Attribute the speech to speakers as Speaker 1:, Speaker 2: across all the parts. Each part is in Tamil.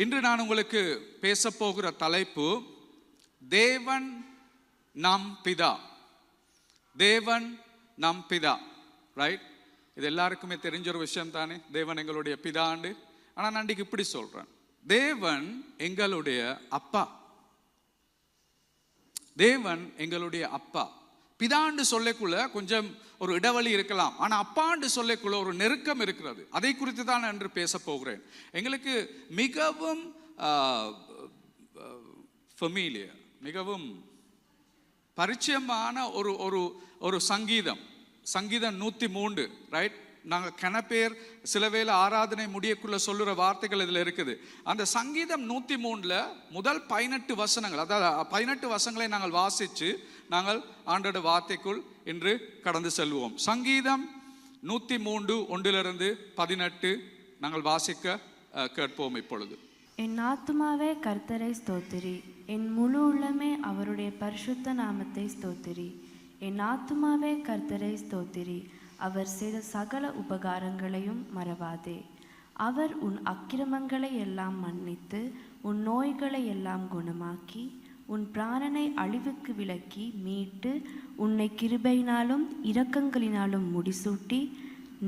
Speaker 1: இன்று நான் உங்களுக்கு பேச போகிற தலைப்பு தேவன் நம் பிதா. தேவன் நம் பிதா, ரைட்? இது எல்லாருக்குமே தெரிஞ்ச ஒரு விஷயம் தானே, தேவன் எங்களுடைய பிதாண்டு. ஆனால் நான் இன்றைக்கு இப்படி சொல்றேன், தேவன் எங்களுடைய அப்பா. தேவன் எங்களுடைய அப்பா. பிதாண்டு சொல்லக்குள்ள கொஞ்சம் ஒரு இடைவெளி இருக்கலாம், ஆனால் அப்பாண்டு சொல்லக்குள்ள ஒரு நெருக்கம் இருக்கிறது. அதை குறித்து தான் நான் இன்று பேச போகிறேன். எங்களுக்கு மிகவும் ஃபெமிலியர், மிகவும் பரிச்சயமான ஒரு ஒரு ஒரு சங்கீதம் 103, ரைட்? நாங்கள் கனப்பேர் சில வேளை ஆராதனை முடியக்குள்ள சொல்லுற வார்த்தைகள் இதில் இருக்குது. அந்த சங்கீதம் 103 முதல் 18 வசனங்கள், அதாவது 18 வசனங்களை நாங்கள் வாசித்து நாங்கள் ஆண்டோட வார்த்தைக்குள் இன்று கடந்து செல்வோம். சங்கீதம் 103 1 18 நாங்கள் வாசிக்க கேட்போம் இப்பொழுது.
Speaker 2: என் ஆத்துமாவே கர்த்தரை ஸ்தோத்திரி, என் முழு உள்ளமே அவருடைய பரிசுத்த நாமத்தை ஸ்தோத்திரி. என் ஆத்துமாவே கர்த்தரை ஸ்தோத்திரி, அவர் செய்த சகல உபகாரங்களையும் மறவாதே. அவர் உன் அக்கிரமங்களை எல்லாம் மன்னித்து உன் நோய்களை எல்லாம் குணமாக்கி உன் பிராணனை அழிவுக்கு விலக்கி மீட்டு உன்னை கிருபையினாலும் இரக்கங்களினாலும் முடிசூட்டி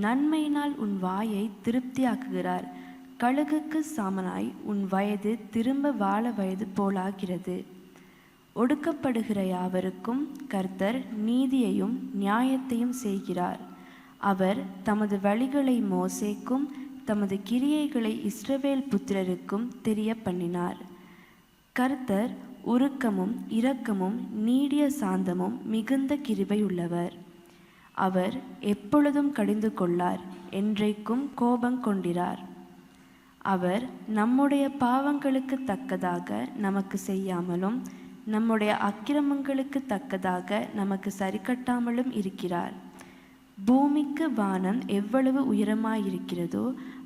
Speaker 2: நன்மையினால் உன் வாயை திருப்தியாக்குகிறார். கழுகுக்கு சாமனாய் உன் வயது திரும்ப வாழ வயது போலாகிறது. ஒடுக்கப்படுகிற யாவருக்கும் கர்த்தர் நீதியையும் நியாயத்தையும் செய்கிறார். அவர் தமது வழிகளை மோசேக்கும் தமது கிரியைகளை இஸ்ரவேல் புத்திரருக்கும் தெரிய பண்ணினார். கர்த்தர் உருக்கமும் இரக்கமும் நீடிய சாந்தமும் மிகுந்த கிருபை உள்ளவர். அவர் எப்பொழுதும் கடிந்து கொள்ளார், என்றைக்கும் கோபம் கொண்டிரார். அவர் நம்முடைய பாவங்களுக்கு தக்கதாக நமக்கு செய்யாமலும் நம்முடைய அக்கிரமங்களுக்கு தக்கதாக நமக்கு சரிக்கட்டாமலும் இருக்கிறார். பூமிக்கு வானம் எவ்வளவு உயரமாயிருக்கிறதோ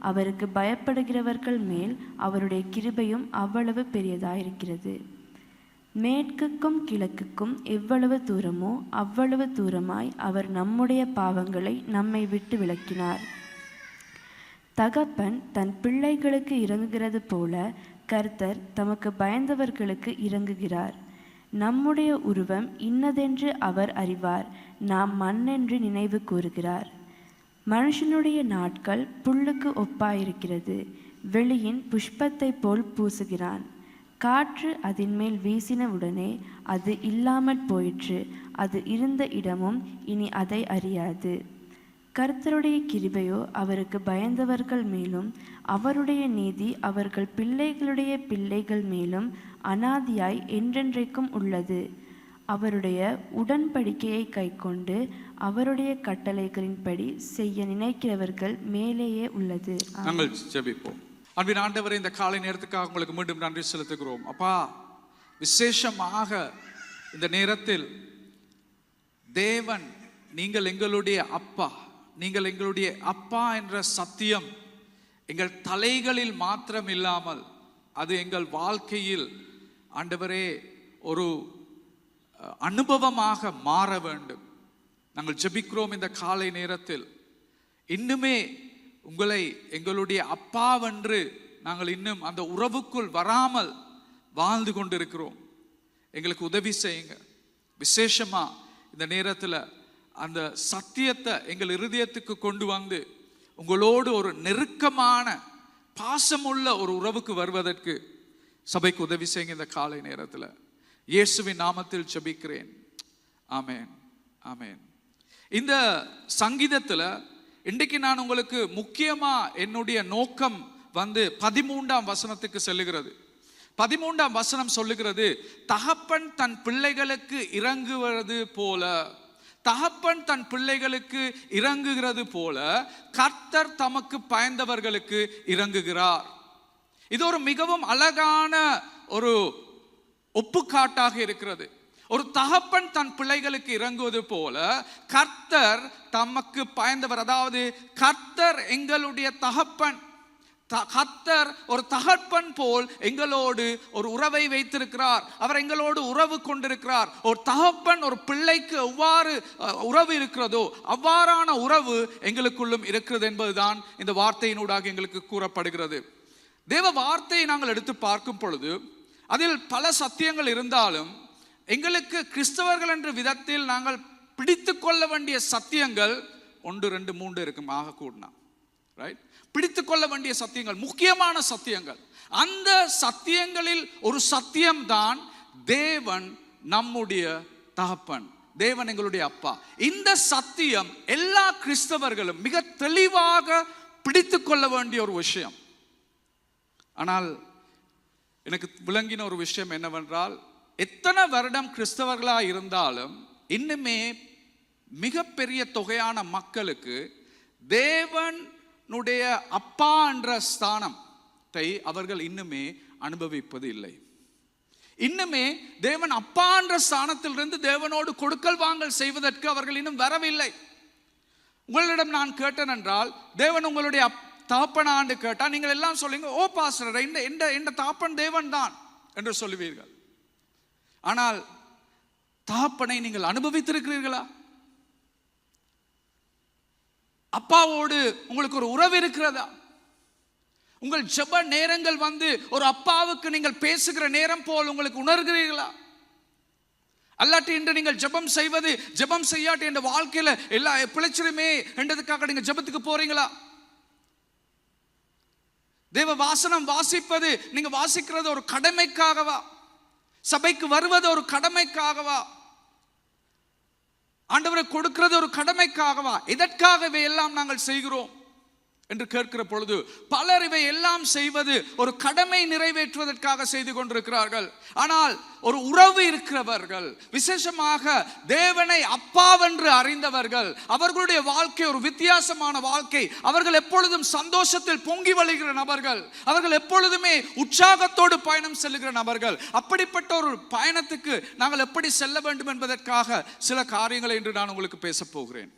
Speaker 2: அவருக்கு பயப்படுகிறவர்கள் மேல் அவருடைய கிருபையும் அவ்வளவு பெரியதாயிருக்கிறது. மேற்குக்கும் கிழக்குக்கும் எவ்வளவு தூரமோ அவ்வளவு தூரமாய் அவர் நம்முடைய பாவங்களை நம்மை விட்டு விலக்கினார். தகப்பன் தன் பிள்ளைகளுக்கு இறங்குகிறது போல கர்த்தர் தமக்கு பயந்தவர்களுக்கு இறங்குகிறார். நம்முடைய உருவம் இன்னதென்று அவர் அறிவார், நாம் மண்ணென்று நினைவு கூறுகிறார். மனுஷனுடைய நாட்கள் புல்லுக்கு ஒப்பாயிருக்கிறது, வெளியின் புஷ்பத்தை போல் பூசுகிறான். காற்று அதன் மேல் வீசின உடனே அது இல்லாமற் போயிற்று, அது இருந்த இடமும் இனி அதை அறியாது. கர்த்தருடைய கிருபையோ அவருக்கு பயந்தவர்கள் மேலும் அவருடைய நீதி அவர்கள் பிள்ளைகளுடைய பிள்ளைகள் மேலும் அனாதியாய் என்றென்றைக்கும் உள்ளது. அவருடைய உடன்படிக்கையை கைக்கொண்டு அவருடைய கட்டளைகளின்படி செய்ய நினைக்கிறவர்கள் மேலேயே உள்ளது.
Speaker 1: நாங்கள் ஜெபிப்போம். அன்பின் ஆண்டவரே, இந்த காலை நேரத்துக்காக உங்களுக்கு மீண்டும் நன்றி செலுத்துகிறோம். அப்பா, விசேஷமாக இந்த நேரத்தில் தேவன் நீங்கள் எங்களுடைய அப்பா, நீங்கள் எங்களுடைய அப்பா என்ற சத்தியம் எங்கள் தலைகளில் மாத்திரம் இல்லாமல் அது எங்கள் வாழ்க்கையில் ஆண்டவரே ஒரு அனுபவமாக மாற வேண்டும். நாங்கள் ஜெபிக்கிறோம் இந்த காலை நேரத்தில். இன்னுமே உங்களை எங்களுடைய அப்பாவென்று நாங்கள் இன்னும் அந்த உறவுக்குள் வராமல் வாழ்ந்து கொண்டிருக்கிறோம். எங்களுக்கு உதவி செய்யுங்க. விசேஷமா இந்த நேரத்தில் அந்த சத்தியத்தை எங்கள் இருதயத்துக்கு கொண்டு வந்து உங்களோடு ஒரு நெருக்கமான பாசமுள்ள ஒரு உறவுக்கு வருவதற்கு சபைக்கு உதவி செய்யுங்க இந்த காலை நேரத்தில். இயேசுவின் நாமத்தில் ஜெபிக்கிறேன், ஆமேன், ஆமேன். இந்த சங்கீதத்தில் இன்றைக்கு நான் உங்களுக்கு முக்கியமா என்னுடைய நோக்கம் வந்து 13ஆம் வசனத்துக்கு செல்லுகிறது. 13ஆம் வசனம் சொல்லுகிறது, தகப்பன் தன் பிள்ளைகளுக்கு இறங்குவது போல, தகப்பன் தன் பிள்ளைகளுக்கு இறங்குகிறது போல கர்த்தர் தமக்கு பயந்தவர்களுக்கு இறங்குகிறார். இது ஒரு மிகவும் அழகான ஒரு ஒப்புக்காட்டாக இருக்கிறது. ஒரு தகப்பன் தன் பிள்ளைகளுக்கு இறங்குவது போல கர்த்தர் தமக்கு பயந்தவர், அதாவது கர்த்தர் எங்களுடைய தகப்பன். கர்த்தர் ஒரு தகப்பன் போல் எங்களோடு ஒரு உறவை வைத்திருக்கிறார். அவர் எங்களோடு உறவு கொண்டிருக்கிறார். ஒரு தகப்பன் ஒரு பிள்ளைக்கு எவ்வாறு உறவு இருக்கிறதோ அவ்வாறான உறவு எங்களுக்குள்ளும் இருக்கிறது என்பதுதான் இந்த வார்த்தையினூடாக எங்களுக்கு கூறப்படுகிறது. தேவ வார்த்தையை நாங்கள் எடுத்து பார்க்கும் பொழுது அதில் பல சத்தியங்கள் இருந்தாலும் எங்களுக்கு கிறிஸ்தவர்கள் என்ற விதத்தில் நாங்கள் பிடித்து கொள்ள வேண்டிய சத்தியங்கள் 1, 2, 3 இருக்கும் ஆக கூடனா, ரைட்? பிடித்து கொள்ள வேண்டிய சத்தியங்கள், முக்கியமான சத்தியங்கள். அந்த சத்தியங்களில் ஒரு சத்தியம்தான் தேவன் நம்முடைய தகப்பன், தேவன் எங்களுடைய அப்பா. இந்த சத்தியம் எல்லா கிறிஸ்தவர்களும் மிக தெளிவாக பிடித்து கொள்ள வேண்டிய ஒரு விஷயம். ஆனால் எனக்கு விளங்கின ஒரு விஷயம் என்னவென்றால், எத்தனை வருடம் கிறிஸ்தவர்களாக இருந்தாலும் இன்னுமே மிகப்பெரிய தொகையான மக்களுக்கு தேவனுடைய அப்பா என்ற ஸ்தானத்தை அவர்கள் இன்னுமே அனுபவிப்பது இல்லை. இன்னுமே தேவன் அப்பா என்ற ஸ்தானத்திலிருந்து தேவனோடு கொடுக்கல் வாங்கல் செய்வதற்கு அவர்கள் இன்னும் வரவில்லை. உங்களிடம் நான் கேட்டேன் என்றால், தேவன் உங்களுடைய தகப்பனான்னு கேட்டா நீங்கள் எல்லாம் சொல்லுங்க, ஓ பாஸ்டர், இந்த தகப்பன் தேவன் தான் என்று சொல்லுவீர்கள். ஆனால் தகப்பனை நீங்கள் அனுபவித்திருக்கிறீர்களா? அப்பாவோடு உங்களுக்கு ஒரு உறவு இருக்கிறதா? உங்கள் ஜெப நேரங்கள் ஒரு அப்பாவுக்கு நீங்கள் பேசுகிற நேரம் போல் உங்களுக்கு உணர்கிறீர்களா? அல்லாட்டி இன்று நீங்கள் ஜெபம் செய்வது, ஜெபம் செய்யாட்டி என்ற வாழ்க்கையில எல்லா பிழைச்சிருமே என்றதுக்காக நீங்க ஜெபத்துக்கு போறீங்களா? தேவ வாசனம் வாசிப்பது நீங்க வாசிக்கிறது ஒரு கடமைக்காகவா? சபைக்கு வருவது ஒரு கடமைக்காகவா? ஆண்டவரை கொடுக்கிறது ஒரு கடமைக்காகவா? இதற்காகவே எல்லாம் நாங்கள் செய்கிறோம் என்று கேட்கிற பொழுது பலர் இவை எல்லாம் செய்வது ஒரு கடமை நிறைவேற்றுவதற்காக செய்து கொண்டிருக்கிறார்கள். ஆனால் ஒரு உறவு இருக்கிறவர்கள், விசேஷமாக தேவனை அப்பாவென்று அறிந்தவர்கள், அவர்களுடைய வாழ்க்கை ஒரு வித்தியாசமான வாழ்க்கை. அவர்கள் எப்பொழுதும் சந்தோஷத்தில் பொங்கி வழிகிற நபர்கள், அவர்கள் எப்பொழுதுமே உற்சாகத்தோடு பயணம் செல்லுகிற நபர்கள். அப்படிப்பட்ட ஒரு பயணத்துக்கு நாங்கள் எப்படி செல்ல வேண்டும் என்பதற்காக சில காரியங்களை இன்று நான் உங்களுக்கு பேச போகிறேன்.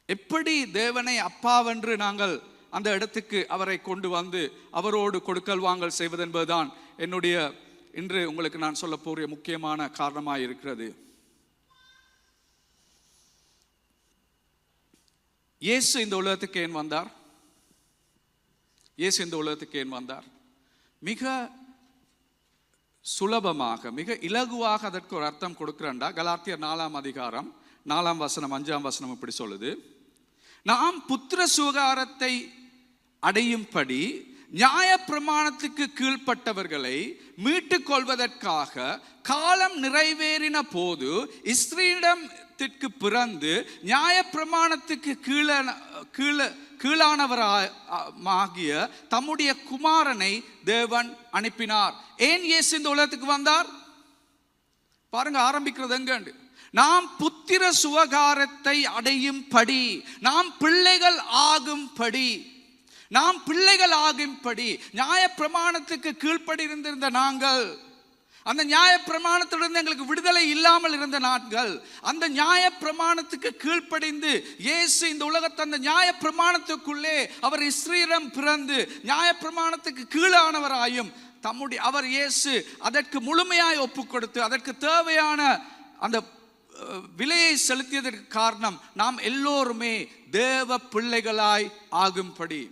Speaker 1: எப்படி தேவனை அப்பாவென்று நாங்கள் அந்த இடத்துக்கு அவரை கொண்டு வந்து அவரோடு கொடுக்கல் வாங்கல் செய்வது என்பதுதான் என்னுடைய இன்று உங்களுக்கு நான் சொல்ல போகிற முக்கியமான காரணமாக இருக்கிறது. இயேசு இந்த உலகத்துக்கு ஏன் வந்தார்? இயேசு இந்த உலகத்துக்கு ஏன் வந்தார்? மிக சுலபமாக, மிக இலகுவாக அதற்கு ஒரு அர்த்தம் கொடுக்கிறேன்டா. கலாத்தியர் 4ஆம் அதிகாரம் 4ஆம் வசனம் 5ஆம் வசனம் இப்படி சொல்லுது, நாம் புத்திர சுகாரத்தை அடையும்படி நியாய பிரமாணத்துக்கு கீழ்ப்பட்டவர்களை மீட்டுக் கொள்வதற்காக காலம் நிறைவேறின போது இஸ்ரீடத்திற்கு பிறந்து நியாய பிரமாணத்துக்கு கீழானவராகிய தம்முடைய குமாரனை தேவன் அனுப்பினார். ஏன் இயேசு இந்த உலகத்துக்கு வந்தார்? பாருங்க, ஆரம்பிக்கிறது எங்க? நாம் புத்திர சுகாரத்தை அடையும்படி, நாம் பிள்ளைகள் ஆகும்படி, நாம் பிள்ளைகள் ஆகும்படி. நியாய பிரமாணத்துக்கு கீழ்ப்படி இருந்திருந்த நாங்கள், அந்த நியாய பிரமாணத்திலிருந்து எங்களுக்கு விடுதலை இல்லாமல் இருந்த நாட்கள், அந்த நியாய பிரமாணத்துக்கு கீழ்ப்படிந்து இயேசு இந்த உலகத்தை அந்த நியாய பிரமாணத்துக்குள்ளே அவர் இஸ்ரீலம் பிறந்து நியாய பிரமாணத்துக்கு கீழானவராயும் அவர் இயேசு அதற்கு முழுமையாய் ஒப்பு கொடுத்து அதற்கு தேவையான அந்த விலையை செலுத்தியதற்கு காரணம் நாம் எல்லோருமே தேவ பிள்ளைகளாய் ஆகும்படி.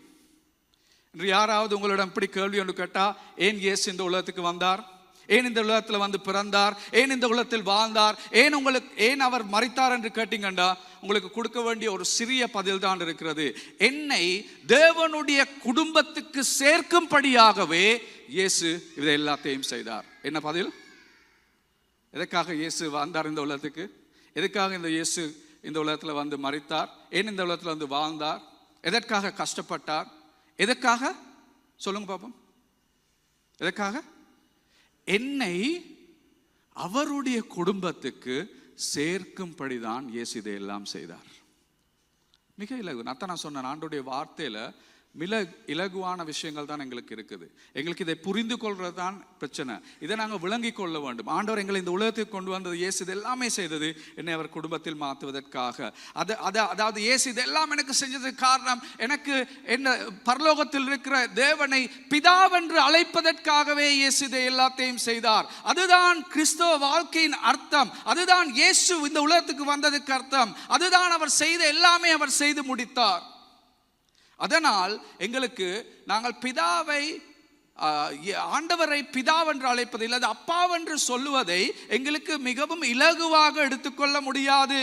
Speaker 1: இன்று யாராவது உங்களிடம் இப்படி கேள்வி ஒன்று கேட்டா, ஏன் இயேசு இந்த உலகத்துக்கு வந்தார், ஏன் இந்த உலகத்தில் வந்து பிறந்தார், ஏன் இந்த உலகத்தில் வாழ்ந்தார், ஏன் அவர் மரித்தார் என்று கேட்டீங்கண்டா, உங்களுக்கு கொடுக்க வேண்டிய ஒரு சிறிய பதில் தான் இருக்கிறது. என்னை தேவனுடைய குடும்பத்துக்கு சேர்க்கும்படியாகவே இயேசு இதை எல்லாத்தையும் செய்தார். என்ன பதில்? எதற்காக இயேசு வந்தார் இந்த உலகத்துக்கு? எதற்காக இந்த இயேசு இந்த உலகத்தில் வந்து மரித்தார்? ஏன் இந்த உலகத்தில் வந்து வாழ்ந்தார்? எதற்காக கஷ்டப்பட்டார்? எதற்காக சொல்லுங்க பாப்போம். எதற்காக? என்னை அவருடைய குடும்பத்துக்கு சேர்க்கும்படிதான் இயேசு இதையெல்லாம் செய்தார். மிக இலகு. நான் சொன்னேன், ஆண்டோடைய வார்த்தையில மிக இலகுவான விஷயங்கள் தான் எங்களுக்கு இருக்குது. எங்களுக்கு இதை புரிந்து கொள்றது தான் பிரச்சனை. இதை நாங்கள் விளங்கி கொள்ள வேண்டும். ஆண்டவர் எங்களை இந்த உலகத்துக்கு கொண்டு வந்தது, இயேசு இது எல்லாமே செய்தது என்னை அவர் குடும்பத்தில் மாற்றுவதற்காக. அதாவது இயேசு இதெல்லாம் எனக்கு செஞ்சதுக்கு காரணம், எனக்கு என்ன பரலோகத்தில் இருக்கிற தேவனை பிதாவென்று அழைப்பதற்காகவே இயேசு இதை எல்லாத்தையும் செய்தார். அதுதான் கிறிஸ்தவ வாழ்க்கையின் அர்த்தம். அதுதான் இயேசு இந்த உலகத்துக்கு வந்ததுக்கு அர்த்தம். அதுதான் அவர் செய்த எல்லாமே அவர் செய்து முடித்தார். அதனால் எங்களுக்கு நாங்கள் பிதாவை ஆண்டவரை பிதாவென்று அழைப்பதில்லை, அது அப்பாவென்று சொல்லுவதை எங்களுக்கு மிகவும் இலகுவாக எடுத்துக்கொள்ள முடியாது.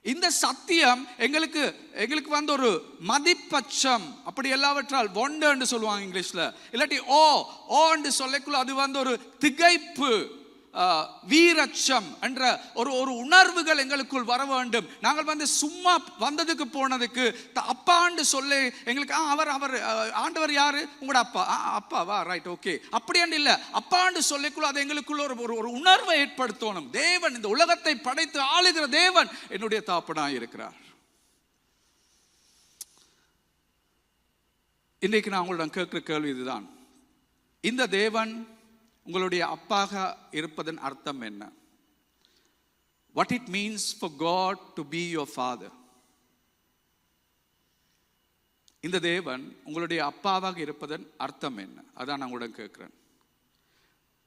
Speaker 1: இந்த சத்தியம் எங்களுக்கு வந்து ஒரு மதிப்பச்சம், அப்படி எல்லாவற்றால் ஒண்டர்ன்னு சொல்லுவாங்க இங்கிலீஷ்ல, இல்லாட்டி ஓ என்று சொல்லக்குள்ள அது வந்து ஒரு திகைப்பு, வீரச்சம் என்ற ஒரு உணர்வுகள் எங்களுக்குள் வர வேண்டும். நாங்கள் வந்து சும்மா வந்ததுக்கு போனதுக்கு அப்பான்னு சொல்லி எங்களுக்கு அவர் ஆண்டவர் யாரு, உங்களோட அப்பாவா, ரைட், ஓகே, அப்படியாண்டு இல்லை, அப்பான்னு சொல்லிக்குள்ள அது எங்களுக்குள்ள ஒரு உணர்வை ஏற்படுத்தணும். தேவன், இந்த உலகத்தை படைத்து ஆளுகிற தேவன் என்னுடைய தகப்பனாய் இருக்கிறார். இன்றைக்கு நான் உங்களிடம் கேட்கிற கேள்வி இதுதான். இந்த தேவன் உங்களுடைய அப்பாக இருப்பதன் அர்த்தம் என்ன? What it means for God to be your father. இந்த தேவன் உங்களுடைய அப்பாவாக இருப்பதன் அர்த்தம் என்ன? அதான் நான் உங்களுடன் கேட்கிறேன்.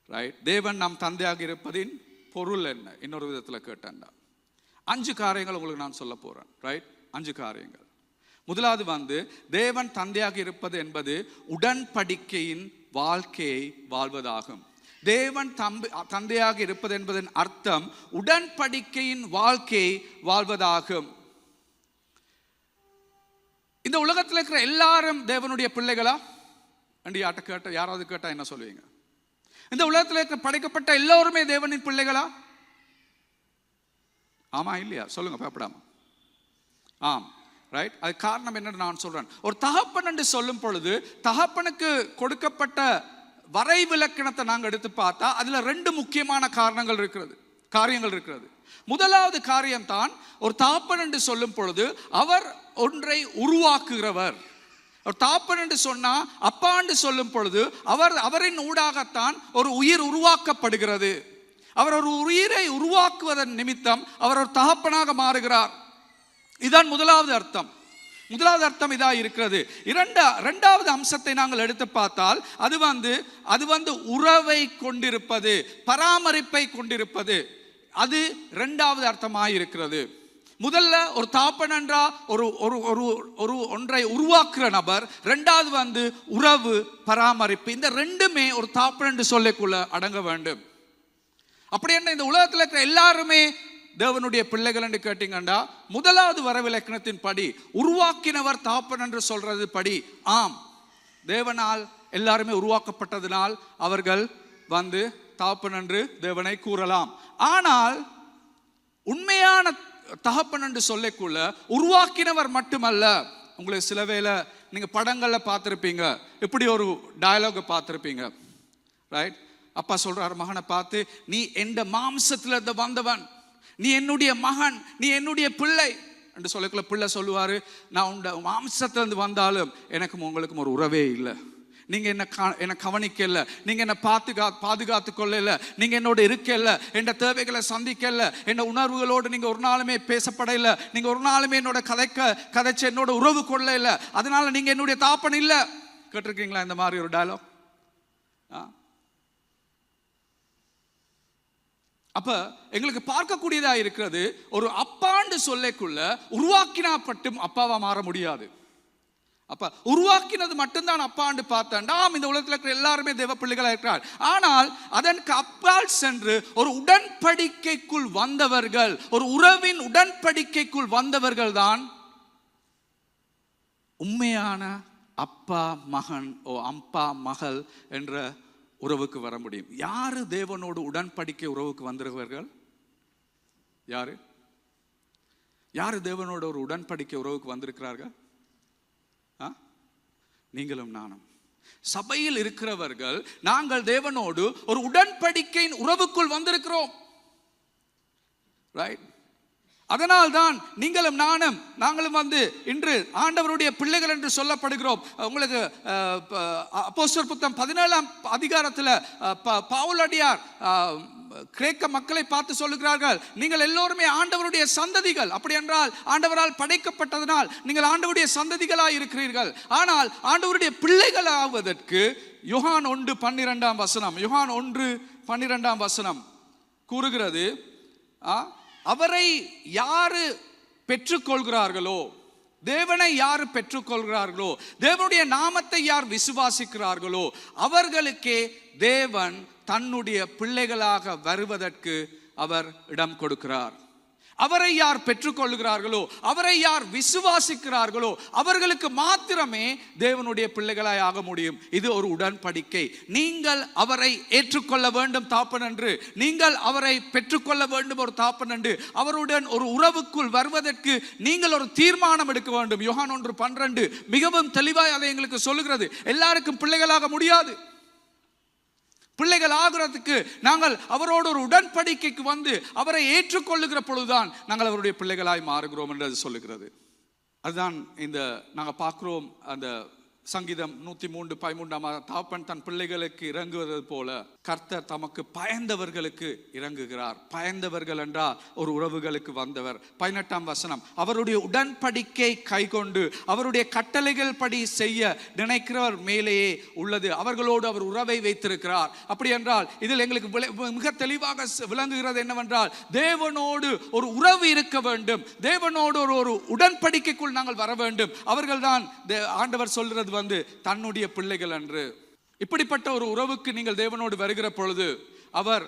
Speaker 1: ரைட், தேவன் நம் தந்தையாக இருப்பதின் பொருள் என்ன? இன்னொரு விதத்தில் கேட்டேன்டா 5 காரியங்கள் உங்களுக்கு நான் சொல்ல போறேன். ரைட், 5 காரியங்கள். முதலாவது வந்து தேவன் தந்தையாக இருப்பது என்பது உடன்படிக்கையின் வாழ்க்கையை வாழ்வதாகும். தேவன் தந்தையாக இருப்பது என்பதன் அர்த்தம் உடன்படிக்கையின் வாழ்க்கையை வாழ்வதாகும். இந்த உலகத்தில் இருக்கிற எல்லாரும் தேவனுடைய பிள்ளைகளா? யாராவது கேட்டா என்ன சொல்லுவீங்க? இந்த உலகத்தில் இருக்கிற படைக்கப்பட்ட எல்லோருமே தேவனின் பிள்ளைகளா? ஆமா இல்லையா? சொல்லுங்க பயப்படாம. ஆம், ரைட். அது காரணம் என்னன்னு நான் சொல்றேன். ஒரு தகப்பன் என்று சொல்லும் பொழுது தகப்பனுக்கு கொடுக்கப்பட்ட வரைவிலக்கணத்தை நாங்கள் எடுத்து பார்த்தா அதுல 2 முக்கியமான காரியங்கள் இருக்கிறது. முதலாவது காரியம் தான், ஒரு தகப்பன் என்று சொல்லும் பொழுது அவர் ஒன்றை உருவாக்குகிறவர். ஒரு தகப்பன் என்று சொன்னா, அப்பா என்று சொல்லும் பொழுது அவரின் ஊடாகத்தான் ஒரு உயிர் உருவாக்கப்படுகிறது. அவர் ஒரு உயிரை உருவாக்குவதன் நிமித்தம் அவர் ஒரு தகப்பனாக மாறுகிறார். இதுதான் முதலாவது அர்த்தம். முதலாவது அர்த்தம் இதா இருக்கிறது. இரண்டாவது அம்சத்தை நாங்கள் எடுத்து பார்த்தால் அது வந்து உறவை கொண்டிருப்பது, பராமரிப்பை கொண்டிருப்பது. அது இரண்டாவது அர்த்தமாக இருக்கிறது. முதல்ல ஒரு தகப்பன் என்றா ஒரு ஒன்றை உருவாக்குற நபர், இரண்டாவது வந்து உறவு, பராமரிப்பு. இந்த ரெண்டுமே ஒரு தகப்பன் என்று சொல்லக்குள்ள அடங்க வேண்டும். அப்படி என்ன இந்த உலகத்தில் இருக்கிற எல்லாருமே தேவனுடைய பிள்ளைகள் என்று கேட்டீங்கண்டா, முதலாவது வரவிலக்கணத்தின் படி உருவாக்கினவர் தகப்பன் என்று சொல்றது படி ஆம், தேவனால் எல்லாருமே உருவாக்கப்பட்டதனால் அவர்கள் வந்து தகப்பன் என்று தேவனை கூறலாம். ஆனால் உண்மையான தகப்பன் என்று சொல்லக்குள்ள உருவாக்கினவர் மட்டுமல்ல. உங்களுக்கு சில வேளை நீங்க படங்கள்ல பார்த்திருப்பீங்க, இப்படி ஒரு டயலாக் பார்த்திருப்பீங்க. ரைட், அப்பா சொல்றாரு மகனை பார்த்து, நீ எந்த மாம்சத்துல இருந்து வந்தவன், நீ என்னுடைய மகன், நீ என்னுடைய பிள்ளை என்று சொல்லக்குள்ள பிள்ளை சொல்லுவாரு, நான் உண்ட மாம்சத்திலிருந்து வந்தாலும் எனக்கும் உங்களுக்கும் ஒரு உறவே இல்லை. நீங்க என்ன கவனிக்கல, நீங்க என்ன பாதுகாத்து கொள்ளல, நீங்க என்னோட இருக்கல, என் தேவைகளை சந்திக்கல, என் உணர்வுகளோடு நீங்க ஒரு நாளுமே பேசப்படல, நீங்க ஒரு நாளுமே என்னோட கதைச்சு என்னோட உறவு கொள்ளல, அதனால நீங்க என்னுடைய தாப்பன் இல்லை. கேட்டிருக்கீங்களா இந்த மாதிரி ஒரு டயலாக்? அப்ப எங்களுக்கு பார்க்கக்கூடியதா இருக்கிறது, ஒரு அப்பாண்டு சொல்லக்குள்ள உருவாக்கினாப்பட்டும் அப்பாவா மாற முடியாது. அப்ப உருவாக்கினது மட்டும்தான் அப்பாண்டு பார்த்தா இந்த உலகத்தில் இருக்கிற எல்லாருமே தேவ பிள்ளைகளா இருக்கிறார். ஆனால் அதற்கு அப்பால் சென்று ஒரு உடன்படிக்கைக்குள் வந்தவர்கள், ஒரு உறவின் உடன்படிக்கைக்குள் வந்தவர்கள் தான் உண்மையான அப்பா மகன் அப்பா மகள் என்ற உறவுக்கு வர முடியும். யாரு தேவனோடு உடன்படிக்கை உறவுக்கு வந்திருக்கிறவர்கள்? யாரு தேவனோடு ஒரு உடன்படிக்கை உறவுக்கு வந்திருக்கிறார்கள்? நீங்களும் நானும். சபையில் இருக்கிறவர்கள் நாங்கள் தேவனோடு ஒரு உடன்படிக்கையின் உறவுக்குள் வந்திருக்கிறோம். ரைட், அதனால்தான் நீங்களும் நாங்களும் வந்து இன்று ஆண்டவருடைய பிள்ளைகள் என்று சொல்லப்படுகிறோம். உங்களுக்கு அப்போஸ்தலர் புத்தகம் 17ஆம் அதிகாரத்தில் பவுலடியார் கிரேக்க மக்களை பார்த்து சொல்லுகிறார்கள், நீங்கள் எல்லோருமே ஆண்டவருடைய சந்ததிகள். அப்படி என்றால் ஆண்டவரால் படைக்கப்பட்டதனால் நீங்கள் ஆண்டவருடைய சந்ததிகளாய் இருக்கிறீர்கள். ஆனால் ஆண்டவருடைய பிள்ளைகள் ஆவதற்கு யோவான் 1:12 வசனம், யோவான் 1:12 வசனம் கூறுகிறது, அவரை யாரு பெற்றுக்கொள்கிறார்களோ, தேவனை யார் பெற்றுக்கொள்கிறார்களோ, தேவனுடைய நாமத்தை யார் விசுவாசிக்கிறார்களோ அவர்களுக்கே தேவன் தன்னுடைய பிள்ளைகளாக வருவதற்கு அவர் இடம் கொடுக்கிறார். அவரை யார் பெற்றுக்கொள்கிறார்களோ, அவரை யார் விசுவாசிக்கிறார்களோ அவர்களுக்கு மாத்திரமே தேவனுடைய பிள்ளைகளாய் ஆக முடியும். இது ஒரு உடன்படிக்கை. நீங்கள் அவரை ஏற்றுக்கொள்ள வேண்டும் தாப்பன் என்று, நீங்கள் அவரை பெற்றுக்கொள்ள வேண்டும் ஒரு தாப்பன் என்று, அவருடன் ஒரு உறவுக்குள் வருவதற்கு நீங்கள் ஒரு தீர்மானம் எடுக்க வேண்டும். யோவான் 1:12 மிகவும் தெளிவாய் அதை எங்களுக்கு சொல்லுகிறது. எல்லாருக்கும் பிள்ளைகளாக முடியாது. பிள்ளைகள் ஆகிறதுக்கு நாங்கள் அவரோடு ஒரு உடன்படிக்கைக்கு வந்து அவரை ஏற்றுக்கொள்ளுகிற பொழுதுதான் நாங்கள் அவருடைய பிள்ளைகளாய் மாறுகிறோம் என்று அது சொல்லுகிறது. அதுதான் இந்த நாங்கள் பார்க்கிறோம். அந்த சங்கீதம் 103:13 தாப்பன் தன் பிள்ளைகளுக்கு இறங்குவது போல கர்த்தர் தமக்கு பயந்தவர்களுக்கு இறங்குகிறார். பயந்தவர்கள் என்றால் ஒரு உறவுகளுக்கு வந்தவர். 18ஆம் வசனம், அவருடைய உடன்படிக்கை கைக்கொண்டு அவருடைய கட்டளைகள் படி செய்ய நினைக்கிறவர் மேலேயே உள்ளது. அவர்களோடு அவர் உறவை வைத்திருக்கிறார். அப்படி என்றால் இதில் எங்களுக்கு மிக தெளிவாக விளங்குகிறது என்னவென்றால், தேவனோடு ஒரு உறவு இருக்க வேண்டும், தேவனோடு ஒரு உடன்படிக்கைக்குள் நாங்கள் வர வேண்டும். அவர்கள் தான் ஆண்டவர் சொல்றது வந்து தன்னுடைய பிள்ளைகள் என்று. இப்படிப்பட்ட ஒரு உறவுக்கு நீங்கள் தேவனோடு வருகிற பொழுது அவர்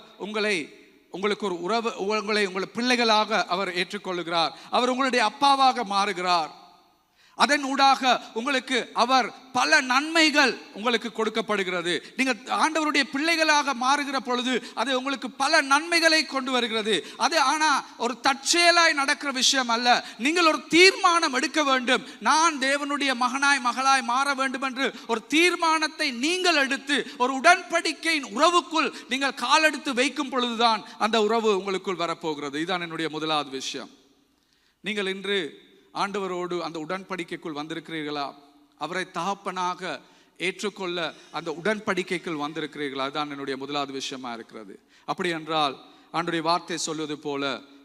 Speaker 1: உங்களுக்கு ஒரு உறவு, உங்களை பிள்ளைகளாக அவர் ஏற்றுக்கொள்கிறார். அவர் உங்களுடைய அப்பாவாக மாறுகிறார். அதன் ஊடாக உங்களுக்கு அவர் பல நன்மைகள் உங்களுக்கு கொடுக்கப்படுகிறது. நீங்கள் ஆண்டவருடைய பிள்ளைகளாக மாறுகிற பொழுது அது உங்களுக்கு பல நன்மைகளை கொண்டு வருகிறது. அது ஆனால் ஒரு தற்செயலாய் நடக்கிற விஷயம் அல்ல. நீங்கள் ஒரு தீர்மானம் எடுக்க வேண்டும். நான் தேவனுடைய மகளாய் மாற வேண்டும் என்று ஒரு தீர்மானத்தை நீங்கள் எடுத்து ஒரு உடன்படிக்கையின் உறவுக்குள் நீங்கள் காலெடுத்து வைக்கும் பொழுதுதான் அந்த உறவு உங்களுக்குள் வரப்போகிறது. இதுதான் என்னுடைய முதலாவது விஷயம். நீங்கள் இன்று ஆண்டவரோடு அந்த உடன்படிக்கைக்குள் வந்திருக்கிறீர்களா? அவரை தகப்பனாக ஏற்றுக்கொள்ள அந்த உடன்படிக்கைக்குள் வந்திருக்கிறீர்களா? அதுதான் என்னுடைய முதலாவது விஷயமா இருக்கிறது. அப்படி என்றால் ஆண்டவருடைய வார்த்தை சொல்வது போல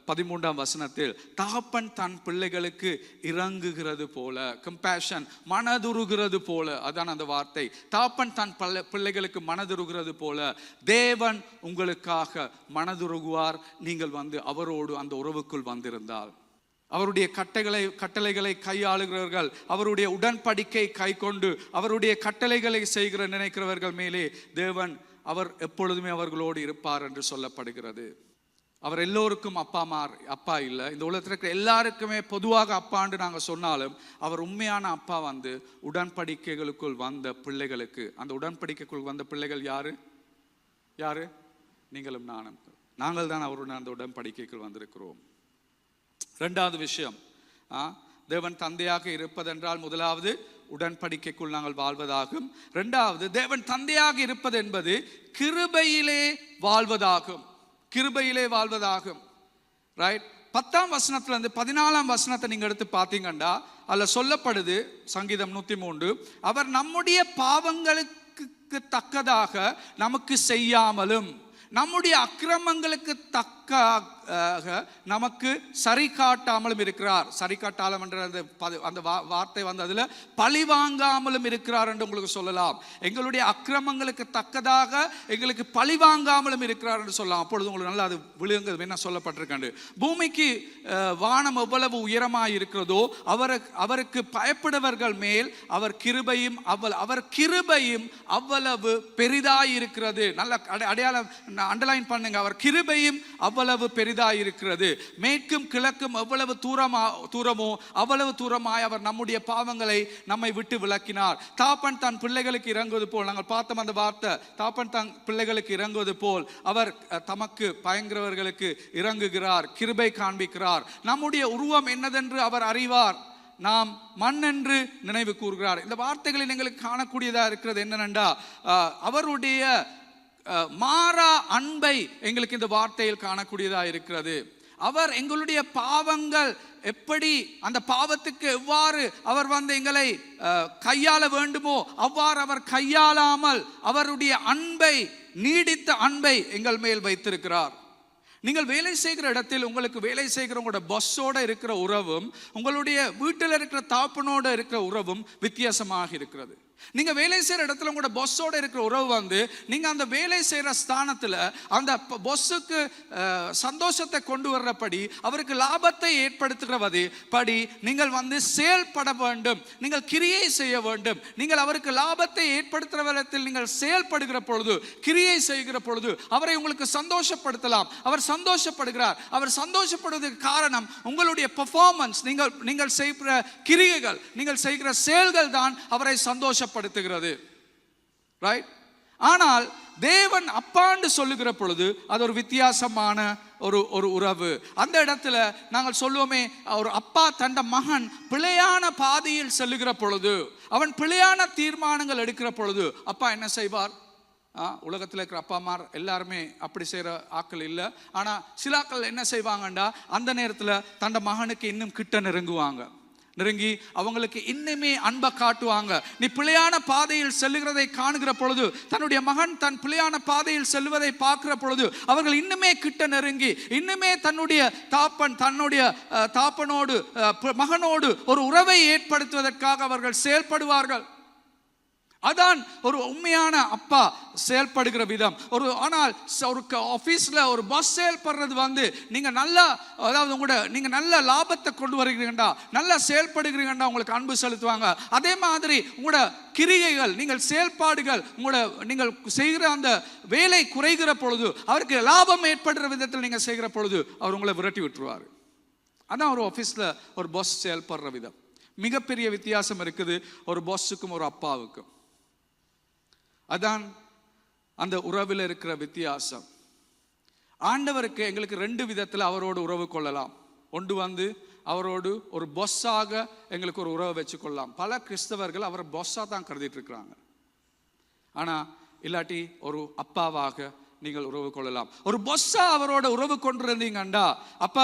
Speaker 1: 13ஆம் வசனத்தில் தகப்பன் தன் பிள்ளைகளுக்கு இறங்குகிறது போல, கம்பேஷன், மனதுருகிறது போல, அதான் அந்த வார்த்தை. தகப்பன் தன் பிள்ளைகளுக்கு மனதுருகிறது போல தேவன் உங்களுக்காக மனதுருகுவார். நீங்கள் வந்து அவரோடு அந்த உறவுக்குள் வந்திருந்தால். அவருடைய கட்டளைகளை கையாளுகிறவர்கள், அவருடைய உடன்படிக்கை கை கொண்டு அவருடைய கட்டளைகளை செய்கிற நினைக்கிறவர்கள் மேலே தேவன் அவர் எப்பொழுதுமே அவர்களோடு இருப்பார் என்று சொல்லப்படுகிறது. அவர் எல்லோருக்கும் அப்பா இல்லை. இந்த உலகத்தில் இருக்கிற எல்லாருக்குமே பொதுவாக அப்பான்னு நாங்கள் சொன்னாலும் அவர் உண்மையான அப்பா வந்து உடன்படிக்கைகளுக்குள் வந்த பிள்ளைகளுக்கு. அந்த உடன்படிக்கைக்குள் வந்த பிள்ளைகள் யாரு? நீங்களும் நானும். நாங்கள் தான் அவருடன் அந்த உடன்படிக்கைக்குள் வந்திருக்கிறோம். இரண்டாவது விஷயம், தேவன் தந்தையாக இருப்பதென்றால் முதலாவது உடன்படிக்கைக்குள் நாங்கள் வாழ்வதாகும். இரண்டாவது, தேவன் தந்தையாக இருப்பது என்பது கிருபையிலே வாழ்வதாகும். கிருபையிலே வாழ்வதாகும். ரைட்? 10ஆம் வசனத்துல இருந்து 14ஆம் வசனத்தை நீங்க எடுத்து பார்த்தீங்கன்னா அதுல சொல்லப்படுது, சங்கீதம் 103, அவர் நம்முடைய பாவங்களுக்கு தக்கதாக நமக்கு செய்யாமலும் நம்முடைய அக்கிரமங்களுக்கு தக்க நமக்கு சரி காட்டாமலும் இருக்கிறார். சரி காட்டாலும் என்ற அந்த வார்த்தை வந்து அதுல பழி வாங்காமலும் இருக்கிறார் என்று உங்களுக்கு சொல்லலாம். எங்களுடைய அக்கிரமங்களுக்கு தக்கதாக எங்களுக்கு பழி வாங்காமலும் இருக்கிறார் என்று சொல்லலாம். அப்பொழுது உங்களுக்கு நல்லா அது விழுங்குது என்ன சொல்லப்பட்டிருக்காண்டு. பூமிக்கு வானம் எவ்வளவு உயரமாய் இருக்கிறதோ அவருக்கு பயப்படுவர்கள் மேல் அவர் கிருபையும் அவ்வளவு பெரிதாய் இருக்கிறது. நல்ல அடையாளம் அண்டர்லைன் பண்ணுங்க. அவர் கிருபையும் அவ்வளவு பெரிதாய் இருக்கிறது. மேற்கும் கிழக்கும் எவ்வளவு தூரமோ அவ்வளவு தூரமாய் அவர் நம்முடைய பாவங்களை நம்மை விட்டு விலக்கினார். தாப்பன் தன் பிள்ளைகளுக்கு இறங்குவது போல், நாங்கள் பார்த்தோம் அந்த வார்த்தை, தாப்பன் தன் பிள்ளைகளுக்கு இறங்குவது போல் அவர் தமக்கு பயங்கரவர்களுக்கு இறங்குகிறார், கிருபை காண்பிக்கிறார். நம்முடைய உருவம் என்னதென்று அவர் அறிவார், நாம் மண் என்று நினைவு கூறுகிறார். இந்த வார்த்தைகளில் எங்களுக்கு காணக்கூடியதா இருக்கிறது என்னென்றா, அவருடைய மாறா அன்பை எங்களுக்கு இந்த வார்த்தையில் காணக்கூடியதா இருக்கிறது. அவர் எங்களுடைய பாவங்கள் எப்படி, அந்த பாவத்துக்கு எவ்வாறு அவர் வந்து எங்களை கையாள வேண்டுமோ அவ்வாறு அவர் கையாளாமல் அவருடைய அன்பை, நீடித்த அன்பை எங்கள் மேல் வைத்திருக்கிறார். நீங்கள் வேலை செய்கிற இடத்தில் உங்களுக்கு வேலை செய்கிற உங்களோட பஸ்ஸோட இருக்கிற உறவும் உங்களுடைய வீட்டில் இருக்கிற தாப்பனோட இருக்கிற உறவும் வித்தியாசமாக இருக்கிறது. நீங்க வேலை செய்யற இடத்துல உங்களோட பொஸ்ஸோட இருக்கிற உறவு வந்து நீங்க அந்த வேலை செய்யற ஸ்தானத்துல அந்த பொஸ்ஸுக்கு சந்தோஷத்தை கொண்டு வர்றபடி, அவருக்கு லாபத்தை ஏற்படுத்துகிறவது படி நீங்கள் வந்து செயல்பட வேண்டும், நீங்கள் கிரியை செய்ய வேண்டும். நீங்கள் அவருக்கு லாபத்தை ஏற்படுத்துகிற விதத்தில் நீங்கள் செயல்படுகிற பொழுது, கிரியை செய்கிற பொழுது அவரை உங்களுக்கு சந்தோஷப்படுத்தலாம். அவர் சந்தோஷப்படுகிறார். அவர் சந்தோஷப்படுவதற்கு காரணம் உங்களுடைய பெர்ஃபார்மன்ஸ், நீங்கள் செய்கிற கிரியைகள், நீங்கள் செய்கிற செயல்கள் தான் அவரை சந்தோஷப்படுத்துகிறது. ரைட்? ஆனால் தேவன் அப்பான்னு சொல்லுகிற பொழுது அது ஒரு வித்தியாசமான ஒரு உறவு. அந்த இடத்துல நாங்கள் சொல்லுவோமே, ஒரு அப்பா தண்ட மகன் பிழையான பாதையில் செல்லுகிற பொழுது, அவன் பிழையான தீர்மானங்கள் எடுக்கிற பொழுது அப்பா என்ன செய்வார்? உலகத்தில் இருக்கிற அப்பா அம்மா எல்லாருமே அப்படி செய்கிற ஆக்கள் இல்லை. ஆனால் சில ஆக்கள் என்ன செய்வாங்கண்டா, அந்த நேரத்தில் தண்ட மகனுக்கு இன்னும் கிட்ட நெருங்கி அவங்களுக்கு இன்னுமே அன்பை காட்டுவாங்க. நீ பிழையான பாதையில் செல்லுகிறதை காணுகிற பொழுது, தன்னுடைய மகன் தன் பிழையான பாதையில் செல்வதை பார்க்கிற பொழுது அவர்கள் இன்னுமே கிட்ட நெருங்கி, இன்னுமே தன்னுடைய தாப்பனோடு மகனோடு ஒரு உறவை ஏற்படுத்துவதற்காக அவர்கள் செயல்படுவார்கள். அதான் ஒரு உண்மையான அப்பா செயல்படுகிற விதம். ஆனால் ஒரு ஆஃபீஸில் ஒரு பாஸ் செயல்படுறது வந்து நீங்கள் நல்லா, அதாவது நீங்கள் நல்ல லாபத்தை கொண்டு வருகிறீங்கடா, நல்லா செயல்படுகிறீங்கடா, உங்களுக்கு அன்பு செலுத்துவாங்க. அதே மாதிரி உங்களோட கிரியைகள், நீங்கள் செயல்பாடுகள், நீங்கள் செய்கிற அந்த வேலை குறைகிற பொழுது, அவருக்கு லாபம் ஏற்படுகிற விதத்தில் நீங்கள் செய்கிற பொழுது அவர் உங்களை விரட்டி விட்டுருவார். அதான் ஒரு ஆஃபீஸில் ஒரு பாஸ் செயல்படுற விதம். மிகப்பெரிய வித்தியாசம் இருக்குது ஒரு பாஸுக்கும் ஒரு அப்பாவுக்கும். அதான் அந்த உறவில் இருக்கிற வித்தியாசம். ஆண்டவருக்கு எங்களுக்கு 2 விதத்தில் அவரோடு உறவு கொள்ளலாம். ஒன்று வந்து அவரோடு ஒரு பொஸ்ஸாக எங்களுக்கு ஒரு உறவை வச்சு கொள்ளலாம். பல கிறிஸ்தவர்கள் அவரை பொஸ்ஸாக தான் கருதிட்டு இருக்கிறாங்க. ஆனால் இல்லாட்டி ஒரு அப்பாவாக நீங்கள் உறவு கொள்ளலாம். ஒரு பொஸ்ஸா அவரோட உறவு கொண்டிருந்தீங்கண்டா, அப்ப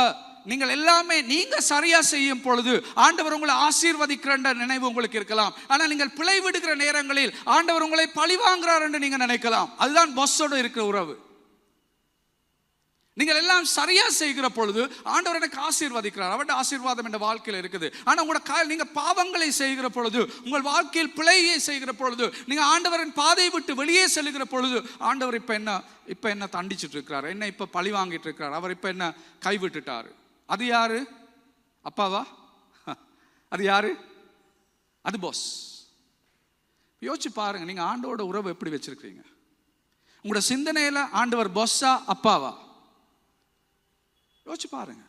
Speaker 1: நீங்கள் எல்லாமே நீங்க சரியா செய்யும் பொழுது ஆண்டவர் உங்களை ஆசீர்வதிக்கிற நினைவு உங்களுக்கு இருக்கலாம். ஆனால் நீங்கள் பிழை விடுகிற நேரங்களில் ஆண்டவர் உங்களை பழி வாங்குறார் என்று நீங்க நினைக்கலாம். அதுதான் பொஸ்ஸோடு இருக்கிற உறவு. நீங்கள் எல்லாம் சரியா செய்கிற பொழுது ஆண்டவர் எனக்கு ஆசீர்வதிக்கிறார், அவருடைய ஆசீர்வாதம் என்ற வாழ்க்கையில் இருக்குது. ஆனால் உங்களோட நீங்க பாவங்களை செய்கிற பொழுது, உங்கள் வாழ்க்கையில் பிழையை செய்கிற பொழுது, நீங்க ஆண்டவரின் பாதையை விட்டு வெளியே செல்லுகிற பொழுது ஆண்டவர் இப்ப என்ன தண்டிச்சுட்டு இருக்கிறார், என்ன இப்ப பழி வாங்கிட்டு இருக்கிறார், அவர் இப்ப என்ன கைவிட்டுட்டாரு. அது யாரு? அப்பாவா? அது யாரு? அது பாஸ். யோசிச்சு பாருங்க, நீங்க ஆண்டவரோட உறவு எப்படி வச்சிருக்கீங்க? உங்களோட சிந்தனையில ஆண்டவர் பாஸா அப்பாவா? யோசிச்சு பாருங்க.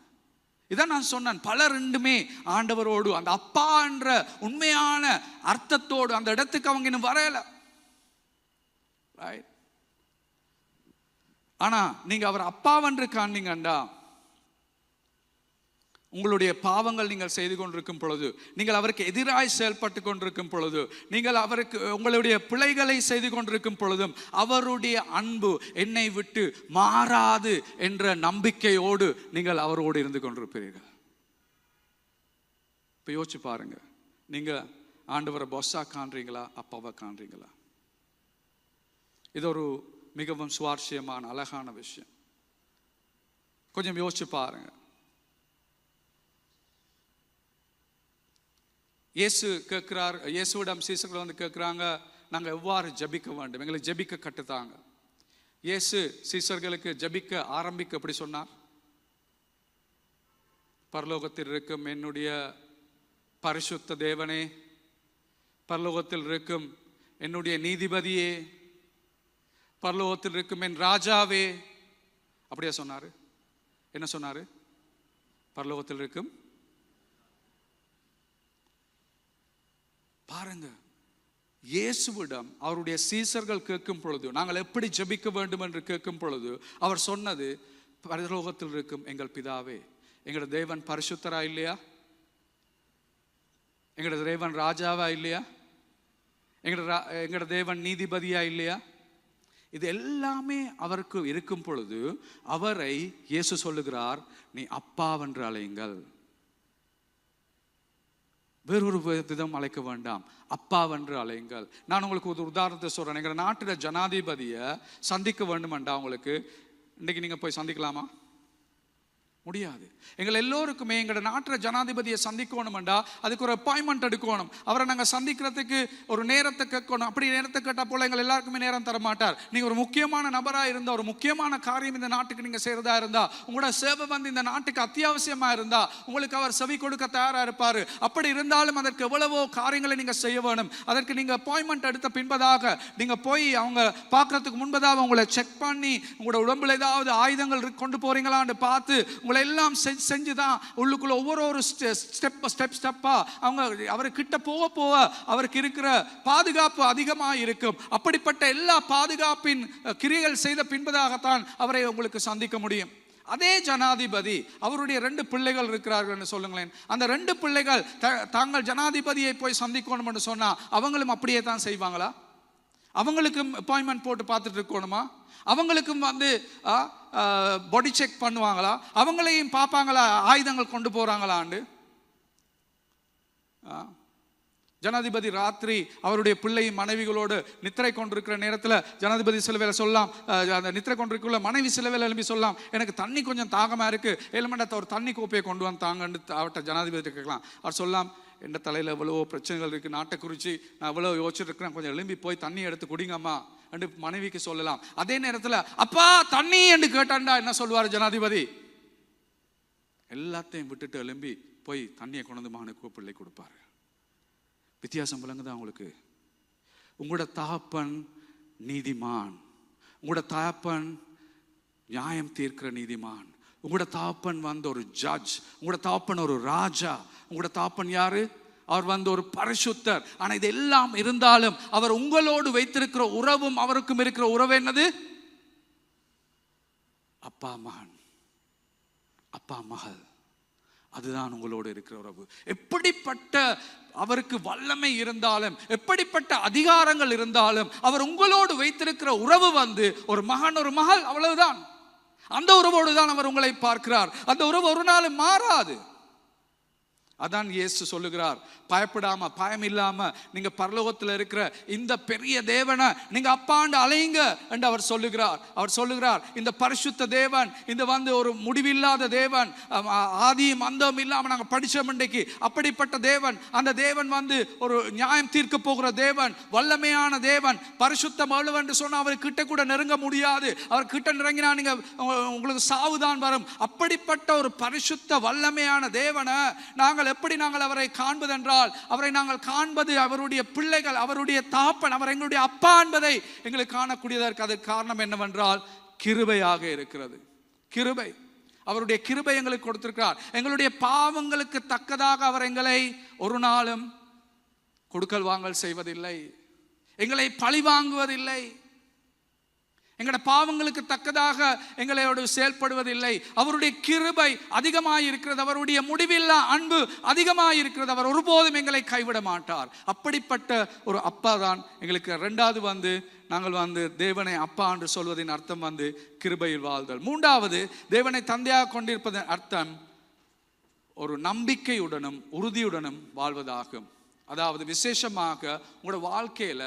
Speaker 1: இதான் நான் சொன்னேன், பலர் ரெண்டுமே ஆண்டவரோடு அந்த அப்பா என்ற உண்மையான அர்த்தத்தோடு அந்த இடத்துக்கு அவங்க இன்னும் வரையல. ஆனா நீங்க அவர் அப்பாவென்று காண்பீங்கண்டா, உங்களுடைய பாவங்கள் நீங்கள் செய்து கொண்டிருக்கும் பொழுது, நீங்கள் அவருக்கு எதிராய் செயல்பட்டு கொண்டிருக்கும் பொழுது, நீங்கள் அவருக்கு உங்களுடைய பிழைகளை செய்து கொண்டிருக்கும் பொழுதும் அவருடைய அன்பு என்னை விட்டு மாறாது என்ற நம்பிக்கையோடு நீங்கள் அவரோடு இருந்து கொண்டிருப்பீர்கள். இப்போ யோசிச்சு பாருங்க, நீங்க ஆண்டவரை பாஸா காண்றீங்களா, அப்பாவை காண்றீங்களா? இது ஒரு மிகவும் சுவாரஸ்யமான அழகான விஷயம். கொஞ்சம் யோசிச்சு பாருங்க. இயேசுவிடம் சீசர்கள் வந்து கேட்குறாங்க, நாங்கள் எவ்வாறு ஜபிக்க வேண்டும், எங்களுக்கு ஜபிக்க கட்டுத்தாங்க. இயேசு சீசர்களுக்கு ஜபிக்க ஆரம்பிக்க எப்படி சொன்னார்? பரலோகத்தில் இருக்கும் என்னுடைய பரிசுத்த தேவனே, பரலோகத்தில் இருக்கும் என்னுடைய நீதிபதியே, பரலோகத்தில் இருக்கும் என் ராஜாவே, அப்படியா சொன்னாரு? என்ன சொன்னாரு? பரலோகத்தில் இருக்கும். பாருங்க, இயேசுவிடம் அவருடைய சீசர்கள் கேட்கும் பொழுது, நாங்கள் எப்படி ஜெபிக்க வேண்டும் என்று கேட்கும் பொழுது அவர் சொன்னது, பரலோகத்தில் இருக்கும் எங்கள் பிதாவே. எங்களோட தேவன் பரிசுத்தரா இல்லையா? எங்களோட தேவன் ராஜாவா இல்லையா? எங்களோட தேவன் நீதிபதியா இல்லையா? இது எல்லாமே அவருக்கு இருக்கும் பொழுது அவரை இயேசு சொல்லுகிறார், நீ அப்பாவென்று அழையுங்கள். வேறொரு விதம் அழைக்க வேண்டாம், அப்பாவென்று அழையுங்கள். நான் உங்களுக்கு ஒரு உதாரணத்தை சொல்றேன். எங்கள் நாட்டில் ஜனாதிபதியை சந்திக்க வேண்டுமெண்டா உங்களுக்கு இன்றைக்கு நீங்கள் போய் சந்திக்கலாமா? முடியாது. எங்கள் எல்லோருக்குமே எங்களோட நாட்டில் ஜனாதிபதியை சந்திக்கணும்டா அதுக்கு ஒரு அப்பாயின்மெண்ட் எடுக்கணும். அவரை நாங்கள் சந்திக்கிறதுக்கு ஒரு நேரத்தை கேட்கணும். அப்படி நேரத்தை கேட்டால் போல எங்கள் எல்லாருக்குமே நேரம் தர மாட்டார். நீங்கள் ஒரு முக்கியமான நபராக இருந்தால், ஒரு முக்கியமான காரியம் இந்த நாட்டுக்கு நீங்கள் செய்கிறதா இருந்தால், உங்களோட சேவை வந்து இந்த நாட்டுக்கு அத்தியாவசியமாக இருந்தால் உங்களுக்கு அவர் செவி கொடுக்க தயாராக இருப்பார். அப்படி இருந்தாலும் அதற்கு எவ்வளவோ காரியங்களை நீங்கள் செய்ய வேணும். அதற்கு நீங்கள் அப்பாயின்மெண்ட் எடுத்த பின்பதாக நீங்கள் போய் அவங்க பார்க்கறதுக்கு முன்பதாக உங்களை செக் பண்ணி உங்களோட உடம்புல ஏதாவது ஆயுதங்கள் கொண்டு போறீங்களான்னு பார்த்து உங்களை எல்லாம் செஞ்சுதான் உள்ளுக்குள்ள ஒவ்வொரு ஸ்டெப்பா அவங்க அவர்கிட்ட போக அவருக்கு இருக்கிற பாதுகாப்பு அதிகமாக இருக்கும். அப்படிப்பட்ட எல்லா பாதுகாப்பின் கிரியைகள் செய்த பின்பதாகத்தான் அவரை உங்களுக்கு சந்திக்க முடியும். அதே ஜனாதிபதி அவருடைய 2 பிள்ளைகள் இருக்கிறார்கள் என்று சொல்லுங்களேன். அந்த 2 பிள்ளைகள் தாங்கள் ஜனாதிபதியை போய் சந்திக்கணும் என்று சொன்னா அவங்களும் அப்படியே தான் செய்வாங்களா? அவங்களுக்கும் அப்பாயின்மெண்ட் போட்டு பார்த்துட்டு இருக்கணுமா? அவங்களுக்கும் வந்து பாடி செக் பண்ணுவாங்களா? அவங்களையும் பார்ப்பாங்களா ஆயுதங்கள் கொண்டு போறாங்களான்னு? ஜனாதிபதி ராத்திரி அவருடைய பிள்ளையும் மனைவிகளோடு நித்திரை கொண்டிருக்கிற நேரத்தில் ஜனாதிபதி சில வேலை சொல்லலாம், அந்த நித்திரை கொண்டிருக்குள்ள மனைவி சில வேலை எழுப்பி சொல்லலாம், எனக்கு தண்ணி கொஞ்சம் தாகமாக இருக்கு, ஏழுமண்டத்தை ஒரு தண்ணி கோப்பையை கொண்டு வந்து தாங்கன்னு அவர்கிட்ட ஜனாதிபதி கேட்கலாம். அவர் சொல்லலாம், என் தலையில் எவ்வளவோ பிரச்சனைகள் இருக்குது, நாட்டை குறித்து நான் எவ்வளோ யோசிச்சுட்டு இருக்கிறேன், கொஞ்சம் எழும்பி போய் தண்ணி எடுத்து குடிங்கம்மா என்று மனைவிக்கு சொல்லலாம். அதே நேரத்தில் அப்பா தண்ணி என்று கேட்டாண்டா என்ன சொல்வார் ஜனாதிபதி? எல்லாத்தையும் விட்டுட்டு எழும்பி போய் தண்ணியை கொண்டு வந்து மகனுக்கு பிள்ளை கொடுப்பாரு. வித்தியாசம் விளங்குதா உங்களுக்கு? உங்களோட தகப்பன் நீதிமான், உங்களோட தகப்பன் நியாயம் தீர்க்கிற நீதிமான், உங்களோட தகப்பன் வந்து ஒரு ஜட்ஜ், உங்களோட தகப்பன் ஒரு ராஜா. உங்களோட தகப்பன் யாரு? அவர் வந்து ஒரு பரிசுத்தர். ஆனா இது எல்லாம் இருந்தாலும் அவர் உங்களோடு வைத்திருக்கிற உறவும் அவருக்கும் இருக்கிற உறவு என்னது? அப்பா மகன், அப்பா மகள். அதுதான் உங்களோடு இருக்கிற உறவு. எப்படிப்பட்ட அவருக்கு வல்லமை இருந்தாலும், எப்படிப்பட்ட அதிகாரங்கள் இருந்தாலும், அவர் உங்களோடு வைத்திருக்கிற உறவு வந்து ஒரு மகன் ஒரு மகள், அவ்வளவுதான். அந்த உறவோடு தான் அவர் உங்களை பார்க்கிறார். அந்த உறவு ஒரு நாள் மாறாது. அதான் இயேசு சொல்லுகிறார், பயப்படாம பயம் இல்லாம நீங்க பரலோகத்தில் இருக்கிற இந்த பெரிய தேவனை நீங்க அப்பாண்டு அலையுங்க என்று அவர் சொல்லுகிறார். அவர் சொல்லுகிறார், இந்த பரிசுத்த தேவன், இந்த வந்து ஒரு முடிவில்லாத தேவன், ஆதியும் அந்தமும் இல்லாம நாங்க படிச்சோம் இன்றைக்கு, அப்படிப்பட்ட தேவன், அந்த தேவன் வந்து ஒரு நியாயம் தீர்க்க போகிற தேவன், வல்லமையான தேவன், பரிசுத்தம் அவ்வளவு என்று சொன்னா அவர் கிட்ட கூட நெருங்க முடியாது. அவர் கிட்ட நெருங்கினா நீங்க உங்களுக்கு சாவுதான் வரும். அப்படிப்பட்ட ஒரு பரிசுத்த வல்லமையான தேவனை நாங்கள் எப்படி நாங்கள் அவரை காண்பது என்றால், அவரை நாங்கள் காண்பது அவருடைய பிள்ளைகள், அவருடைய தகப்பன், அவர் எங்களுடைய அப்பா என்பதை எங்களுக்கு காணக்கூடியதற்கு அதற்கு காரணம் என்னவென்றால் கிருபையாக இருக்கிறது. கிருபை, அவருடைய கிருபை எங்களுக்கு கொடுத்திருக்கிறார். எங்களுடைய பாவங்களுக்கு தக்கதாக அவர் எங்களை ஒரு நாளும் கொடுக்கல் வாங்கல் செய்வதில்லை, எங்களை பழி வாங்குவதில்லை, எங்களுடைய பாவங்களுக்கு தக்கதாக எங்களோடு செயல்படுவதில்லை. அவருடைய கிருபை அதிகமாயிருக்கிறது, அவருடைய முடிவில்லா அன்பு அதிகமாயிருக்கிறது. அவர் ஒருபோதும் எங்களை கைவிட மாட்டார். அப்படிப்பட்ட ஒரு அப்பா தான் எங்களுக்கு. 2வது வந்து நாங்கள் வந்து தேவனை அப்பா என்று சொல்வதின் அர்த்தம் வந்து கிருபையில் வாழ்தல். 3வது தேவனை தந்தையாக கொண்டிருப்பதன் அர்த்தம் ஒரு நம்பிக்கையுடனும் உறுதியுடனும் வாழ்வதாகும். அதாவது விசேஷமாக உங்களோட வாழ்க்கையில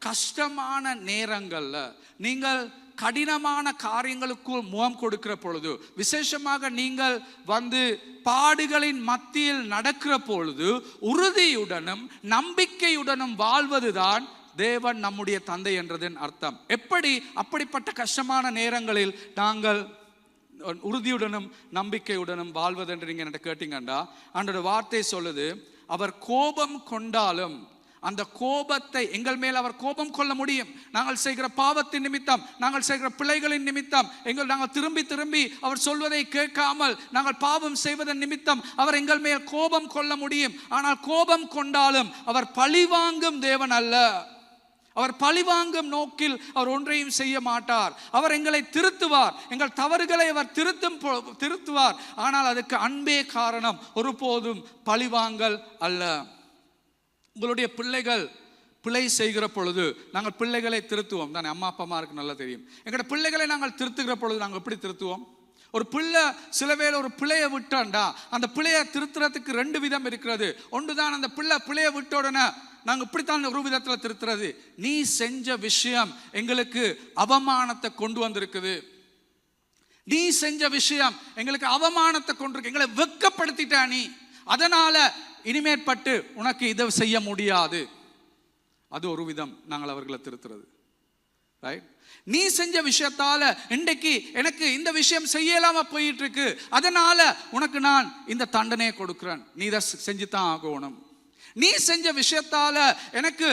Speaker 1: கஷ்டமான நேரங்கள்ல நீங்கள் கடினமான காரியங்களுக்குள் முகம் கொடுக்கிற பொழுது, விசேஷமாக நீங்கள் வந்து பாடுகளின் மத்தியில் நடக்கிற பொழுது உறுதியுடனும் நம்பிக்கையுடனும் வாழ்வதுதான் தேவன் நம்முடைய தந்தை என்றதன் அர்த்தம். எப்படி அப்படிப்பட்ட கஷ்டமான நேரங்களில் நாங்கள் உறுதியுடனும் நம்பிக்கையுடனும் வாழ்வது என்று நீங்க என்கிட்ட கேட்டீங்கண்டா, ஆண்டோட வார்த்தை சொல்லுது, அவர் கோபம் கொண்டாலும் அந்த கோபத்தை எங்கள் மேல் அவர் கோபம் கொள்ள முடியும். நாங்கள் செய்கிற பாவத்தின் நிமித்தம், நாங்கள் செய்கிற பிள்ளைகளின் நிமித்தம், நாங்கள் திரும்பி திரும்பி அவர் சொல்வதை கேட்காமல் நாங்கள் பாவம் செய்வதன் நிமித்தம் அவர் எங்கள் மேல் கோபம் கொள்ள முடியும். ஆனால் கோபம் கொண்டாலும் அவர் பழிவாங்கும் தேவன் அல்ல. அவர் பழிவாங்கும் நோக்கில் அவர் ஒன்றையும் செய்ய மாட்டார். அவர் எங்களை திருத்துவார், எங்கள் தவறுகளை அவர் திருத்துவார். ஆனால் அதுக்கு அன்பே காரணம், ஒருபோதும் பழிவாங்கல் அல்ல. உங்களுடைய பிள்ளைகள் பிழை செய்கிற பொழுது நாங்கள் பிள்ளைகளை திருத்துவோம் தானே? அம்மா அப்பாமாருக்கு நல்லா தெரியும். எங்களோட பிள்ளைகளை நாங்கள் திருத்துகிற பொழுது நாங்கள் எப்படி திருத்துவோம்? ஒரு பிள்ளை சில வேளை ஒரு பிள்ளையை விட்டாண்டா அந்த பிள்ளையை திருத்துறதுக்கு 2 விதம் இருக்கிறது. ஒன்றுதான், அந்த பிள்ளையை விட்ட உடனே நாங்கள் இப்படித்தான் ஒரு விதத்தில் திருத்துறது, நீ செஞ்ச விஷயம் எங்களுக்கு அவமானத்தை கொண்டு வந்திருக்குது, நீ செஞ்ச விஷயம் எங்களுக்கு அவமானத்தை கொண்டிருக்கு, எங்களை வெட்கப்படுத்திட்டா நீ, அதனால இனிமேற்பட்டு உனக்கு இதை செய்ய முடியாது. அது ஒரு விதம் நாங்கள் அவர்களை திருத்துறது. ரைட்? நீ செஞ்ச விஷயத்தால இன்றைக்கு எனக்கு இந்த விஷயம் செய்யலாம போயிட்டு இருக்கு, அதனால உனக்கு நான் இந்த தண்டனையை கொடுக்கிறேன், நீ இதை செஞ்சுதான் ஆகணும். நீ செஞ்ச விஷயத்தால எனக்கு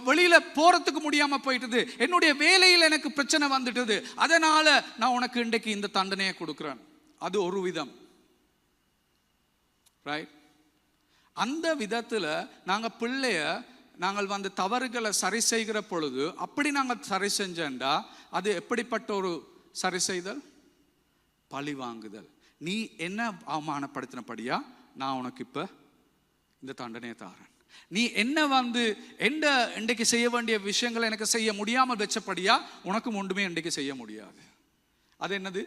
Speaker 1: வெளியில போறதுக்கு முடியாம போயிட்டது, என்னுடைய வேலையில் எனக்கு பிரச்சனை வந்துட்டது, அதனால நான் உனக்கு இன்றைக்கு இந்த தண்டனையை கொடுக்கிறேன். அது ஒரு விதம். ரைட்? அந்த விதத்துல நாங்க பிள்ளைய நாங்கள் வந்து தவறுகளை சரி செய்கிற பொழுது அப்படி நாங்கள் சரி செஞ்சா அது எப்படிப்பட்ட ஒரு சரி செய்தல்? பழி வாங்குதல். நீ என்ன அவமானப்படுத்தினபடியா நான் உனக்கு இப்ப இந்த தண்டனையை தாரேன். நீ என்ன வந்து இன்றைக்கு செய்ய வேண்டிய விஷயங்களை எனக்கு செய்ய முடியாமல் வச்சபடியா உனக்கு ஒன்றுமே இன்றைக்கு செய்ய முடியாது. அது என்னது?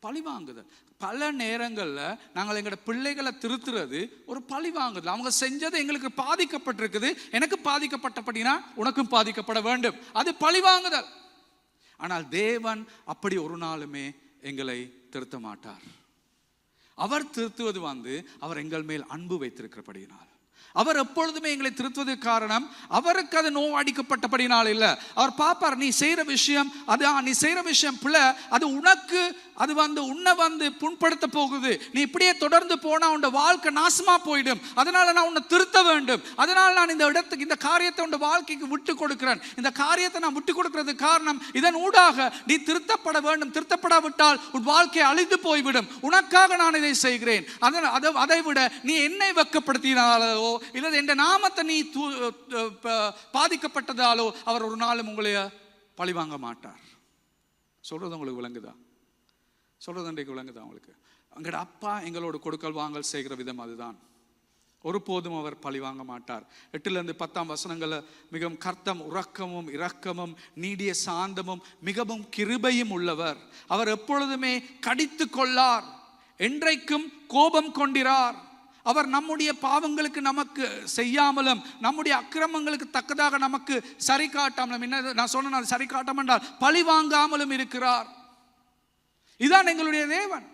Speaker 1: பழி வாங்குதல். பல நேரங்களில் நாங்கள் எங்களோட பிள்ளைகளை திருத்துறது ஒரு பழி வாங்குதல். அவங்க செஞ்சது எங்களுக்கு பாதிக்கப்பட்டிருக்குது, எனக்கு பாதிக்கப்பட்டபடினா உனக்கும் பாதிக்கப்பட வேண்டும், அது பழி வாங்குதல். ஆனால் தேவன் அப்படி ஒரு நாளுமே எங்களை திருத்த மாட்டார். அவர் திருத்துவது வந்து அவர் எங்கள் மேல் அன்பு வைத்திருக்கிறபடியினால். அவர் எப்பொழுதுமே எங்களை திருத்துவதற்கு காரணம் அவருக்கு அது நோவடிக்கப்பட்டபடினால் இல்லை. அவர் பார்ப்பார், நீ செய்யற விஷயம் அது, நீ செய்யற விஷயம் பிள்ளை, அது உனக்கு அது வந்து உன்னை வந்து புண்படுத்த போகுது, நீ இப்படியே தொடர்ந்து போனா உன் வாழ்க்கை நாசமா போயிடும், அதனால நான் உன்னை திருத்த வேண்டும், அதனால நான் இந்த இடத்துக்கு இந்த காரியத்தை உன் வாழ்க்கைக்கு விட்டு கொடுக்கிறேன். இந்த காரியத்தை நான் விட்டு கொடுக்கிறதுக்கு காரணம் இதன் ஊடாக நீ திருத்தப்பட வேண்டும், திருத்தப்படாவிட்டால் உன் வாழ்க்கை அழிந்து போய்விடும், உனக்காக நான் இதை செய்கிறேன். அதை விட நீ என்னை வெட்கப்படுத்தினாலோ இல்லை என்ற நாமத்தை நீ பாதிக்கப்பட்டதாலோ அவர் ஒரு நாளும் உங்களை பழி வாங்க மாட்டார். சொல்றது உங்களுக்கு விளங்குதா? சொல்றது இன்றைக்கு விளங்குதா உங்களுக்கு? அங்கட அப்பா எங்களோட கொடுக்கல் வாங்கல் செய்கிற விதம் அதுதான். ஒருபோதும் அவர் பழி வாங்க மாட்டார். 8-10 வசனங்கள்ல மிகவும் கர்த்தம் உறக்கமும் இரக்கமும் நீடிய சாந்தமும் மிகவும் கிருபையும் உள்ளவர், அவர் எப்பொழுதுமே கடித்து கொள்ளார், என்றைக்கும் கோபம் கொண்டிரார், அவர் நம்முடைய பாவங்களுக்கு நமக்கு செய்யாமலும் நம்முடைய அக்கிரமங்களுக்கு தக்கதாக நமக்கு சரி காட்டாமலும், என்ன நான் சொன்ன சரி காட்டாமல் என்றால் பழி வாங்காமலும் இருக்கிறார். இதான் எங்களுடைய தேவன்.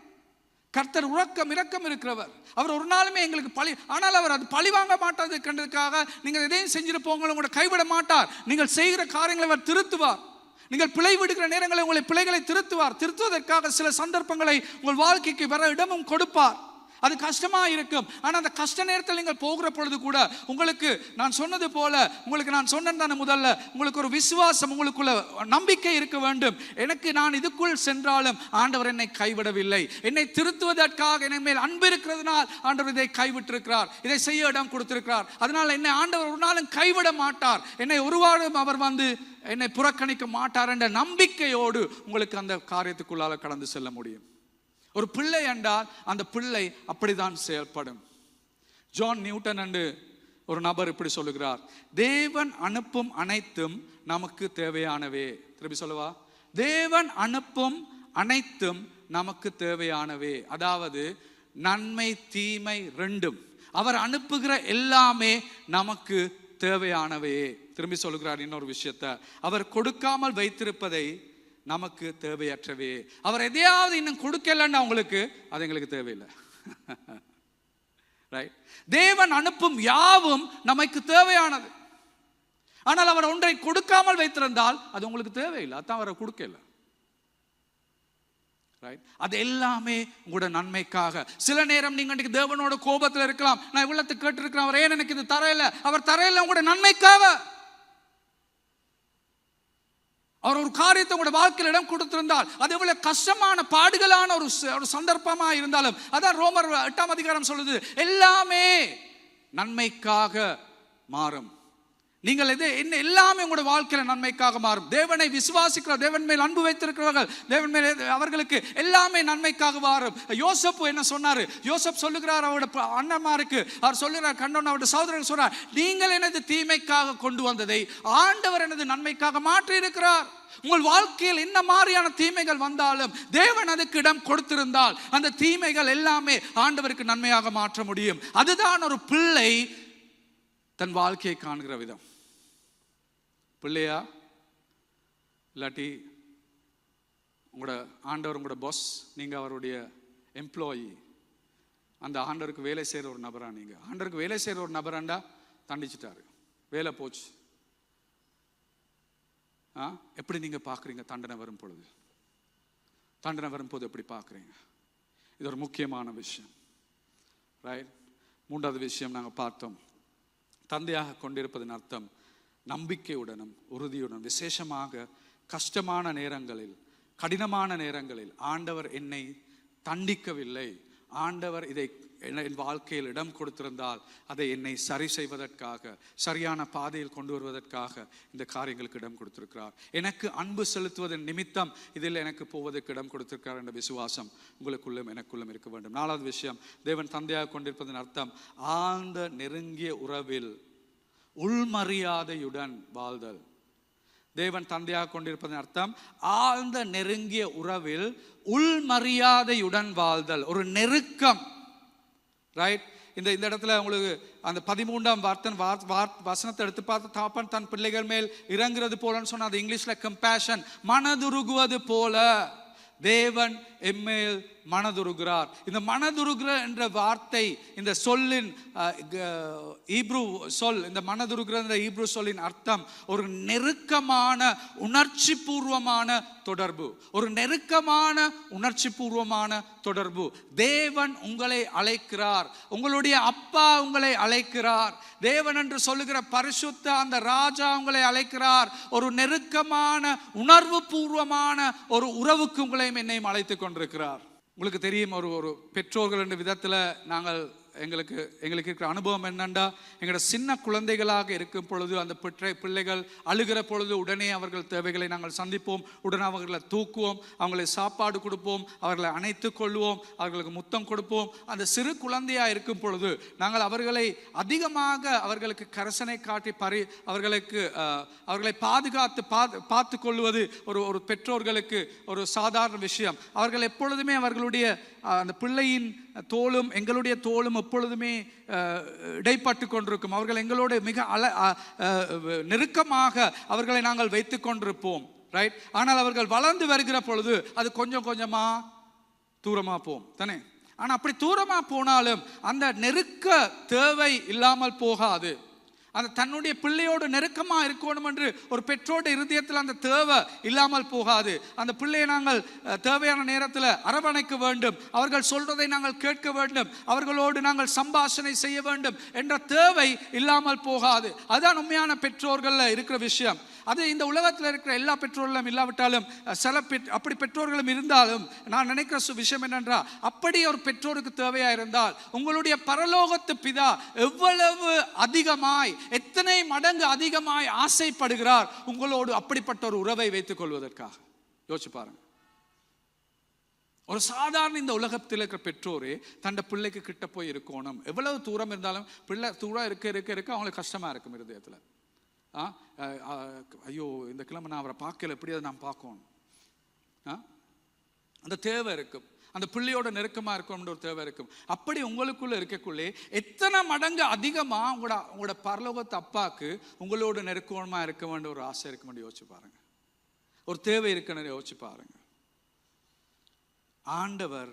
Speaker 1: கர்த்தர் உறக்கம் இரக்கம் இருக்கிறவர், அவர் ஒரு நாளுமே எங்களுக்கு பழி, ஆனால் அவர் அது பழி வாங்க மாட்டாது கண்டதுக்காக நீங்கள் எதையும் செஞ்சுட்டு போங்களும் கூட கைவிட மாட்டார். நீங்கள் செய்கிற காரியங்களை அவர் திருத்துவார். நீங்கள் பிழை விடுகிற நேரங்களில் உங்களை பிழைகளை திருத்துவார். திருத்துவதற்காக சில சந்தர்ப்பங்களை உங்கள் வாழ்க்கைக்கு வர இடமும் கொடுப்பார். அது கஷ்டமா இருக்கும், ஆனால் அந்த கஷ்ட நேரத்தில் நீங்கள் போகிற பொழுது கூட உங்களுக்கு நான் சொன்னது போல, உங்களுக்கு நான் சொன்னேன் தானே முதல்ல, உங்களுக்கு ஒரு விசுவாசம், உங்களுக்குள்ள நம்பிக்கை இருக்க வேண்டும். எனக்கு நான் இதுக்குள் சென்றாலும் ஆண்டவர் என்னை கைவிடவில்லை, என்னை திருத்துவதற்காக என் மேல் அன்பு இருக்கிறதுனால் ஆண்டவர் இதை கைவிட்டிருக்கிறார், இதை செய்ய இடம் கொடுத்திருக்கிறார், அதனால் என்னை ஆண்டவர் ஒரு நாளும் கைவிட மாட்டார், என்னை ஒருவாறும் அவர் வந்து என்னை புறக்கணிக்க மாட்டார் என்ற நம்பிக்கையோடு உங்களுக்கு அந்த காரியத்துக்குள்ளால கடந்து செல்ல முடியும். ஒரு பிள்ளை என்றால் அந்த பிள்ளை அப்படிதான் செயல்படும். ஜான் நியூட்டன் என்று ஒரு நபர் இப்படி சொல்லுகிறார், தேவன் அனுப்பும் அனைத்தும் நமக்கு தேவையானவே. திருப்பி சொல்லுவா, தேவன் அனுப்பும் அனைத்தும் நமக்கு தேவையானவே. அதாவது நன்மை தீமை ரெண்டும், அவர் அனுப்புகிற எல்லாமே நமக்கு தேவையானவே. திரும்பி சொல்லுகிறார் இன்னொரு விஷயத்தை, அவர் கொடுக்காமல் வைத்திருப்பதை நமக்கு தேவையற்றவே. அவர் எதையாவது இன்னும் கொடுக்கலன்னா அவங்களுக்கு அது எங்களுக்கு தேவையில்லை. ரைட்? தேவன் அனுப்பும் யாவும் நமக்கு தேவையானது. ஆனால் அவர் ஒன்றை கொடுக்காமல் வைத்திருந்தால் அது உங்களுக்கு தேவையில்லை, அதான் அவரை கொடுக்கல. அது எல்லாமே உங்களோட நன்மைக்காக. சில நேரம் நீங்க தேவனோட கோபத்தில் இருக்கலாம், நான் இவ்வளவு கேட்டு இருக்கிறேன், அவர் ஏன் எனக்கு இது தரையில, அவர் தரையில உங்களோட நன்மைக்காக. அவர் ஒரு காரியத்தை உங்களோட வாழ்க்கையில் இடம் கொடுத்திருந்தால் அது எவ்வளவு கஷ்டமான பாடுகளான ஒரு சந்தர்ப்பமா இருந்தாலும், அதான் ரோமர் 8ஆம் அதிகாரம் சொல்லுது, எல்லாமே நன்மைக்காக மாறும். நீங்கள் என்ன எல்லாமே உங்களுடைய வாழ்க்கையில நன்மைக்காக மாறும். தேவனை விசுவாசிக்கிற, தேவன் மேல் அன்பு வைத்திருக்கிறவர்கள், தேவன் மேல் அவர்களுக்கு எல்லாமே நன்மைக்காக மாறும். யோசப்பு என்ன சொன்னாரு? யோசப் சொல்லுகிறார் அவருடைய அண்ணன்மாருக்கு, அவர் சொல்லுகிறார், கண்டோன் அவருடைய சகோதரர் சொல்றார், நீங்கள் எனது தீமைக்காக கொண்டு வந்ததை ஆண்டவர் எனது நன்மைக்காக மாற்றி இருக்கிறார். உங்கள் வாழ்க்கையில் என்ன மாதிரியான தீமைகள் வந்தாலும் தேவன் அதுக்கு இடம் கொடுத்திருந்தால் அந்த தீமைகள் எல்லாமே ஆண்டவருக்கு நன்மையாக மாற்ற முடியும். அதுதான் ஒரு பிள்ளை தன் வாழ்க்கையை காண்கிற விதம். பிள்ளையா இல்லாட்டி உங்களோட ஆண்டவர் உங்களோட பாஸ், நீங்கள் அவருடைய எம்ப்ளாயி. அந்த ஆண்டவருக்கு வேலை செய்கிற ஒரு நபரா நீங்கள்? ஆண்டவருக்கு வேலை செய்கிற ஒரு நபராண்டா தண்டிச்சிட்டாரு, வேலை போச்சு. எப்படி நீங்கள் பார்க்குறீங்க தண்டனை வரும் பொழுது? தண்டனை வரும்போது எப்படி பார்க்குறீங்க? இது ஒரு முக்கியமான விஷயம், ரைட்? மூன்றாவது விஷயம் நாங்கள் பார்த்தோம், தந்தையாக கொண்டிருப்பதன் அர்த்தம் நம்பிக்கையுடனும் உறுதியுடனும். விசேஷமாக கஷ்டமான நேரங்களில், கடினமான நேரங்களில் ஆண்டவர் என்னை தண்டிக்கவில்லை, ஆண்டவர் இதை என் வாழ்க்கையில் இடம் கொடுத்திருந்தால் அதை என்னை சரி செய்வதற்காக, சரியான பாதையில் கொண்டு வருவதற்காக இந்த காரியங்களுக்கு இடம் கொடுத்திருக்கிறார். எனக்கு அன்பு செலுத்துவதன் நிமித்தம் இதில் எனக்கு போவதற்கு இடம் கொடுத்திருக்கிறார் என்ற விசுவாசம் உங்களுக்குள்ளும் எனக்குள்ளும் இருக்க வேண்டும். நாலாவது விஷயம், தேவன் தந்தையாக கொண்டிருப்பதன் அர்த்தம் ஆழ்ந்த நெருங்கிய உறவில் உள்மரியாதையுடன் வாழ்தல். தேவன் தந்தையாக கொண்டிருப்பதன் அர்த்தம் ஆழ்ந்த நெருங்கிய உறவில் உள்மரியாதையுடன் வாழ்தல், ஒரு நெருக்கம், ரைட்? இந்த இடத்துல உங்களுக்கு அந்த 13ஆம் வசனத்தை எடுத்து பார்த்து, தாப்பன் தன் பிள்ளைகள் மேல் இறங்குறது போலன்னு சொன்னா அது இங்கிலீஷ்ல கம்பேஷன், மனதுருகுவது போல தேவன் எம்மேல் மனதுருகிறார். இந்த மனதுருகிற என்ற வார்த்தை, இந்த சொல்லின் ஈப்ரு சொல், இந்த மனதுருகிற என்ற ஈப்ரு சொல்லின் அர்த்தம் ஒரு நெருக்கமான உணர்ச்சி பூர்வமான தொடர்பு, ஒரு நெருக்கமான உணர்ச்சி பூர்வமான தொடர்பு. தேவன் உங்களை அழைக்கிறார், உங்களுடைய அப்பா உங்களை அழைக்கிறார், தேவன் என்று சொல்லுகிற பரிசுத்த அந்த ராஜா உங்களை அழைக்கிறார். ஒரு நெருக்கமான உணர்வு பூர்வமான ஒரு உறவுக்கு உங்களையும் என்னையும் அழைத்து கொண்டிருக்கிறார். உங்களுக்கு தெரியும், ஒரு பெற்றோர்கள் என்ற விதத்தில் நாங்கள் எங்களுக்கு இருக்கிற அனுபவம் என்னண்டா, எங்களோட சின்ன குழந்தைகளாக இருக்கும் பொழுது அந்த பிள்ளைகள் அழுகிற பொழுது உடனே அவர்கள் தேவைகளை நாங்கள் சந்திப்போம், உடனே அவர்களை தூக்குவோம், அவங்களை சாப்பாடு கொடுப்போம், அவர்களை அணைத்து கொள்வோம், அவர்களுக்கு முத்தம் கொடுப்போம். அந்த சிறு குழந்தையாக இருக்கும் பொழுது நாங்கள் அவர்களை அதிகமாக அவர்களுக்கு கரசனை காட்டி அவர்களை பாதுகாத்து பார்த்து கொள்வது ஒரு பெற்றோர்களுக்கு ஒரு சாதாரண விஷயம். அவர்கள் எப்பொழுதுமே அவர்களுடைய அந்த பிள்ளையின் தோளும் எங்களுடைய தோளும் எப்பொழுதுமே இடைப்பட்டு கொண்டிருக்கும். அவர்கள் எங்களோடு மிக நெருக்கமாக அவர்களை நாங்கள் வைத்து கொண்டிருப்போம், ரைட்? ஆனால் அவர்கள் வளர்ந்து வருகிற பொழுது அது கொஞ்சம் கொஞ்சமா தூரமா போகும் தானே? ஆனால் அப்படி தூரமா போனாலும் அந்த நெருக்க தேவை இல்லாமல் போகாது. அந்த தன்னுடைய பிள்ளையோடு நெருக்கமாக இருக்கணும் என்று ஒரு பெற்றோட இருதயத்தில் அந்த தேவை இல்லாமல் போகாது. அந்த பிள்ளையை நாங்கள் தேவையான நேரத்தில் அரவணைக்க வேண்டும், அவர்கள் சொல்றதை நாங்கள் கேட்க வேண்டும், அவர்களோடு நாங்கள் சம்பாஷணை செய்ய வேண்டும் என்ற தேவை இல்லாமல் போகாது. அதுதான் உண்மையான பெற்றோர்கள் இருக்கிற விஷயம். அது இந்த உலகத்தில் இருக்கிற எல்லா பெற்றோர்களும் இல்லாவிட்டாலும் சில அப்படி பெற்றோர்களும் இருந்தாலும் நான் நினைக்கிற விஷயம் என்னென்றா, அப்படி ஒரு பெற்றோருக்கு தேவையா இருந்தால் உங்களுடைய பரலோகத்து பிதா எவ்வளவு அதிகமாய், எத்தனை மடங்கு அதிகமாய் ஆசைப்படுகிறார் உங்களோடு அப்படிப்பட்ட ஒரு உறவை வைத்துக் கொள்வதற்காக. யோசிச்சு பாருங்க. ஒரு சாதாரண இந்த உலகத்தில் இருக்கிற பெற்றோரே தன் பிள்ளைக்கு கிட்ட போய் இருக்கணும். எவ்வளவு தூரம் இருந்தாலும் பிள்ளை தூரம் இருக்க அவங்களுக்கு கஷ்டமா இருக்கும் இருதயத்தில். ஐயோ இந்த கிழமை நான் அவரை பார்க்கல, எப்படியாவது நான் பார்க்கணும், அந்த தேவை இருக்கும். அந்த பிள்ளையோட நெருக்கமாக இருக்கணும்ன்ற ஒரு தேவை இருக்கும். அப்படி உங்களுக்குள்ள இருக்கக்குள்ளே எத்தனை மடங்கு அதிகமாக உங்களோட பரலோகத்து அப்பாவுக்கு உங்களோட நெருக்கமாக இருக்க வேண்டிய ஒரு ஆசை இருக்க வேண்டிய யோசிச்சு பாருங்க, ஒரு தேவை இருக்குன்னு யோசிச்சு பாருங்க. ஆண்டவர்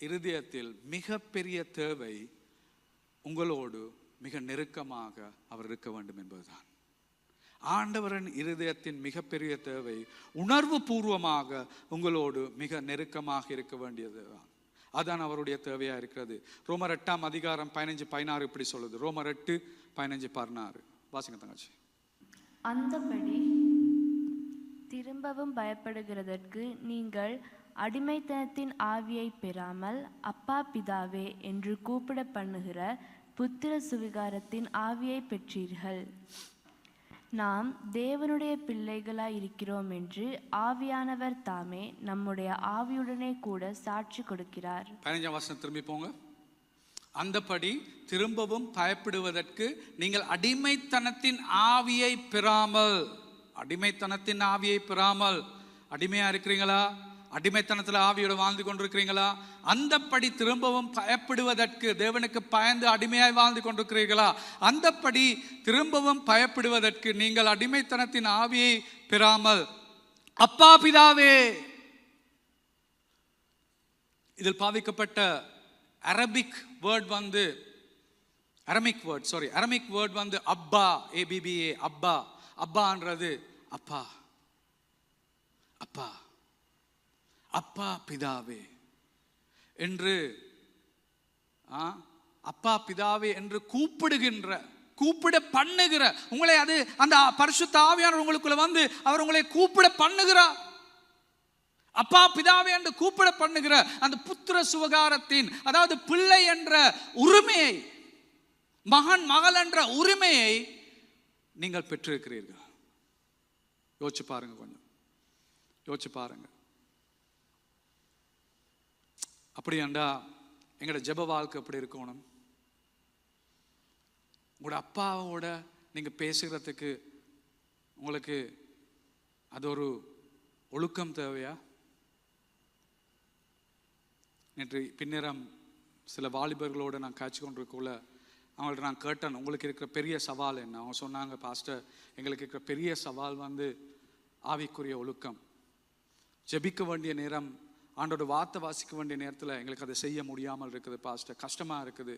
Speaker 1: இருதயத்தில் மிகப்பெரிய தேவை உங்களோடு மிக நெருக்கமாக அவர் இருக்க வேண்டும் என்பதுதான். ஆண்டவரின் இருதயத்தின் மிகப்பெரிய தேவை உணர்வு பூர்வமாக உங்களோடு மிக நெருக்கமாக இருக்க வேண்டியதுதான். அதான் அவருடைய தேவையா இருக்கிறது. ரோமர் 8ஆம் அதிகாரம் 15-16 இப்படி சொல்லுது. ரோமர் 8:15-16 வாசிங்க தங்கச்சி.
Speaker 2: அந்தபடி திரும்பவும் பயப்படுகிறதற்கு நீங்கள் அடிமைத்தனத்தின் ஆவியை பெறாமல் அப்பா பிதாவே என்று கூப்பிட பண்ணுகிற புத்திர சுவிகாரத்தின் ஆவியை பெற்றீர்கள். நாம் தேவனுடைய பிள்ளைகளாய் இருக்கிறோம் என்று ஆவியானவர் தாமே நம்முடைய ஆவியுடனே கூட சாட்சி கொடுக்கிறார்.
Speaker 1: 15ஆம் வசனம் திரும்பி போங்க. அந்தபடி திரும்பவும் பயப்படுவதற்கு நீங்கள் அடிமைத்தனத்தின் ஆவியை பெறாமல், அடிமைத்தனத்தின் ஆவியை பெறாமல், அடிமையா இருக்கிறீங்களா? அடிமைத்தனத்தில் ஆவியோடு வாழ்ந்து கொண்டிருக்கிறீங்களா? அந்தப்படி திரும்பவும் பயப்படுவதற்கு, தேவனுக்கு பயந்து அடிமையாய் வாழ்ந்து கொண்டிருக்கிறீர்களா? அந்தப்படி திரும்பவும் பயப்படுவதற்கு நீங்கள் அடிமைத்தனத்தின் ஆவியை பெறாமல் அப்பா பிதாவே இதில் பாவிக்கப்பட்ட அரபிக் வேர்ட் வந்து அப்பா, ABBA, அப்பா. அப்பான்றது அப்பா, அப்பா, அப்பா பிதாவே என்று, அப்பா பிதாவே என்று கூப்பிட பண்ணுகிற உங்களை, அது அந்த பரிசுத்த ஆவியானவர் உங்களுக்குள்ள வந்து அவர் உங்களை கூப்பிட பண்ணுகிறார். அப்பா பிதாவே என்று கூப்பிட பண்ணுகிற அந்த புத்திர சுவிகாரத்தின், அதாவது பிள்ளை என்ற உரிமையை, மகன் மகள் என்ற உரிமையை நீங்கள் பெற்றிருக்கிறீர்கள். யோசிச்சு பாருங்க, கொஞ்சம் யோசிச்சு பாருங்க. அப்படியாண்டா எங்களோட ஜெப வாழ்க்கை எப்படி இருக்கணும்? உங்களோட அப்பாவோட நீங்க பேசுகிறதுக்கு உங்களுக்கு அது ஒரு ஒழுக்கம் தேவையா? நேற்று பின்னரம் சில வாலிபர்களோடு நான் காய்ச்சி கொண்டிருக்கக்குள்ள அவங்கள்ட்ட நான் கேட்டேன், உங்களுக்கு இருக்கிற பெரிய சவால் என்ன? அவங்க சொன்னாங்க, பாஸ்டர், எங்களுக்கு இருக்கிற பெரிய சவால் வந்து ஆவிக்குரிய ஒழுக்கம். ஜெபிக்க வேண்டிய நேரம், ஆண்டோட வார்த்தை வாசிக்க வேண்டிய நேரத்தில் எங்களுக்கு அதை செய்ய முடியாமல் இருக்குது பாஸ்டர், கஷ்டமாக இருக்குது.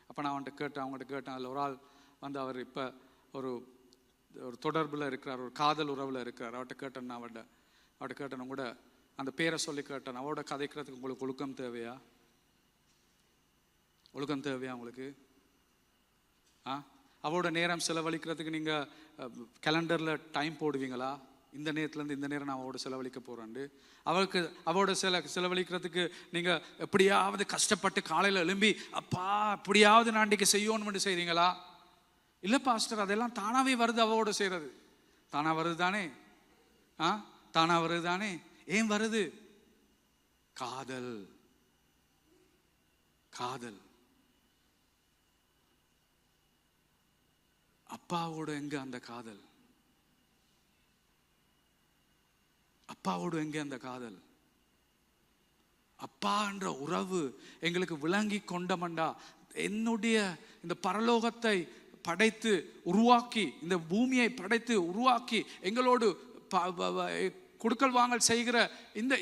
Speaker 1: அப்போ நான் அவங்கள்ட்ட கேட்டேன். அதில் ஒரு ஆள் வந்து அவர் இப்போ ஒரு தொடர்பில் இருக்கிறார், ஒரு காதல் உறவில் இருக்கிறார். அவர்கிட்ட கேட்டேன் கூட அந்த பேரை சொல்லி கேட்டேன், அவரோட கதைக்கிறதுக்கு உங்களுக்கு ஒழுக்கம் தேவையா? ஒழுக்கம் தேவையா உங்களுக்கு? அவரோட நேரம் செலவழிக்கிறதுக்கு நீங்கள் கேலண்டரில் டைம் போடுவீங்களா? இந்த நேரத்துலேருந்து இந்த நேரம் நான் அவரோட செலவழிக்க போகிறேன்ட்டு. அவரோட செலவழிக்கிறதுக்கு நீங்கள் எப்படியாவது கஷ்டப்பட்டு காலையில் எழும்பி அப்பா எப்படியாவது நான் இன்றைக்கு செய்யணும்னு செய்கிறீங்களா? இல்லை பாஸ்டர், அதெல்லாம் தானாகவே வருது. அவரோட செய்கிறது தானாக வருது தானே? தானாக வருது தானே? ஏன் வருது? காதல். காதல். அப்பாவோடு எங்க அந்த காதல்? அப்பாவோடு எங்க அந்த காதல்? அப்பா என்ற உறவு எங்களுக்கு விளங்கி கொண்டமண்டா, என்னுடைய இந்த பரலோகத்தை படைத்து உருவாக்கி, இந்த பூமியை படைத்து உருவாக்கி எங்களோடு கொடுக்கல் வாங்கல் செய்கிற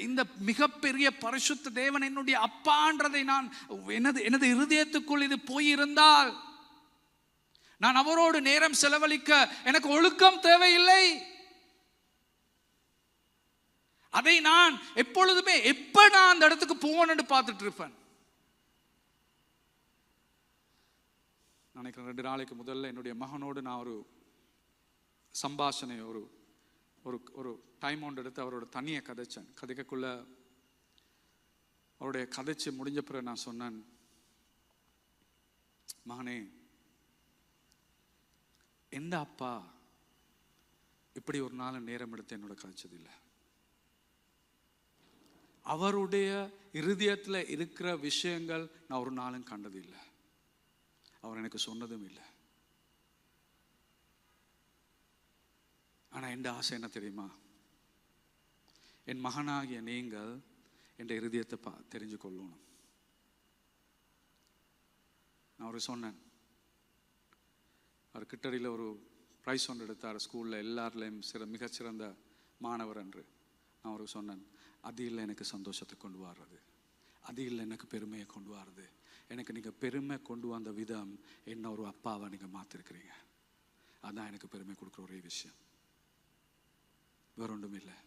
Speaker 1: இந்த மிகப்பெரிய பரிசுத்த தேவன் என்னுடைய அப்பான்றதை நான் எனது இருதயத்துக்குள் இது போயிருந்தால், நான் அவரோடு நேரம் செலவழிக்க எனக்கு ஒழுக்கம் தேவையில்லை. அதை நான் எப்பொழுதுமே எப்ப நான் அந்த இடத்துக்கு போகணும்னு பார்த்துட்டு இருப்பேன். நினைக்கிறேன் 2 நாளைக்கு முதல்ல என்னுடைய மகனோடு நான் ஒரு சம்பாஷணை, ஒரு டைம் ஒன்று எடுத்து அவரோட தனியை கதைச்சேன். கதைக்குள்ள அவருடைய கதைச்சு முடிஞ்ச பிறகு நான் சொன்னேன், மகனே, எந்த அப்பா இப்படி ஒரு நாள் நேரம் எடுத்து என்னோட கதைச்சதில்லை. அவருடைய இருதயத்தில் இருக்கிற விஷயங்கள் நான் ஒரு நாளும் கண்டதில்லை. அவர் எனக்கு சொன்னதும் இல்லை. ஆனா என் ஆசை என்ன தெரியுமா? என் மகனாகிய நீங்கள் என் இருதயத்தை தெரிஞ்சு கொள்ளணும். நான் அவருக்கு சொன்னேன், அவர் கிட்டடியில் ஒரு ப்ரைஸ் ஒன்று எடுத்தார் ஸ்கூலில், எல்லாருலேயும் மிகச்சிறந்த மாணவர் என்று. நான் அவருக்கு சொன்னேன், அது இல்லை எனக்கு சந்தோஷத்தை கொண்டு வர்றது, அது இல்லை எனக்கு பெருமையை கொண்டு வர்றது. எனக்கு நீங்கள் பெருமை கொண்டு வந்த விதம், என்ன ஒரு அப்பாவை நீங்கள் மாற்றிருக்கிறீங்க. அதுதான் எனக்கு பெருமை கொடுக்குற ஒரே விஷயம், வேற ஒன்றும் இல்லை.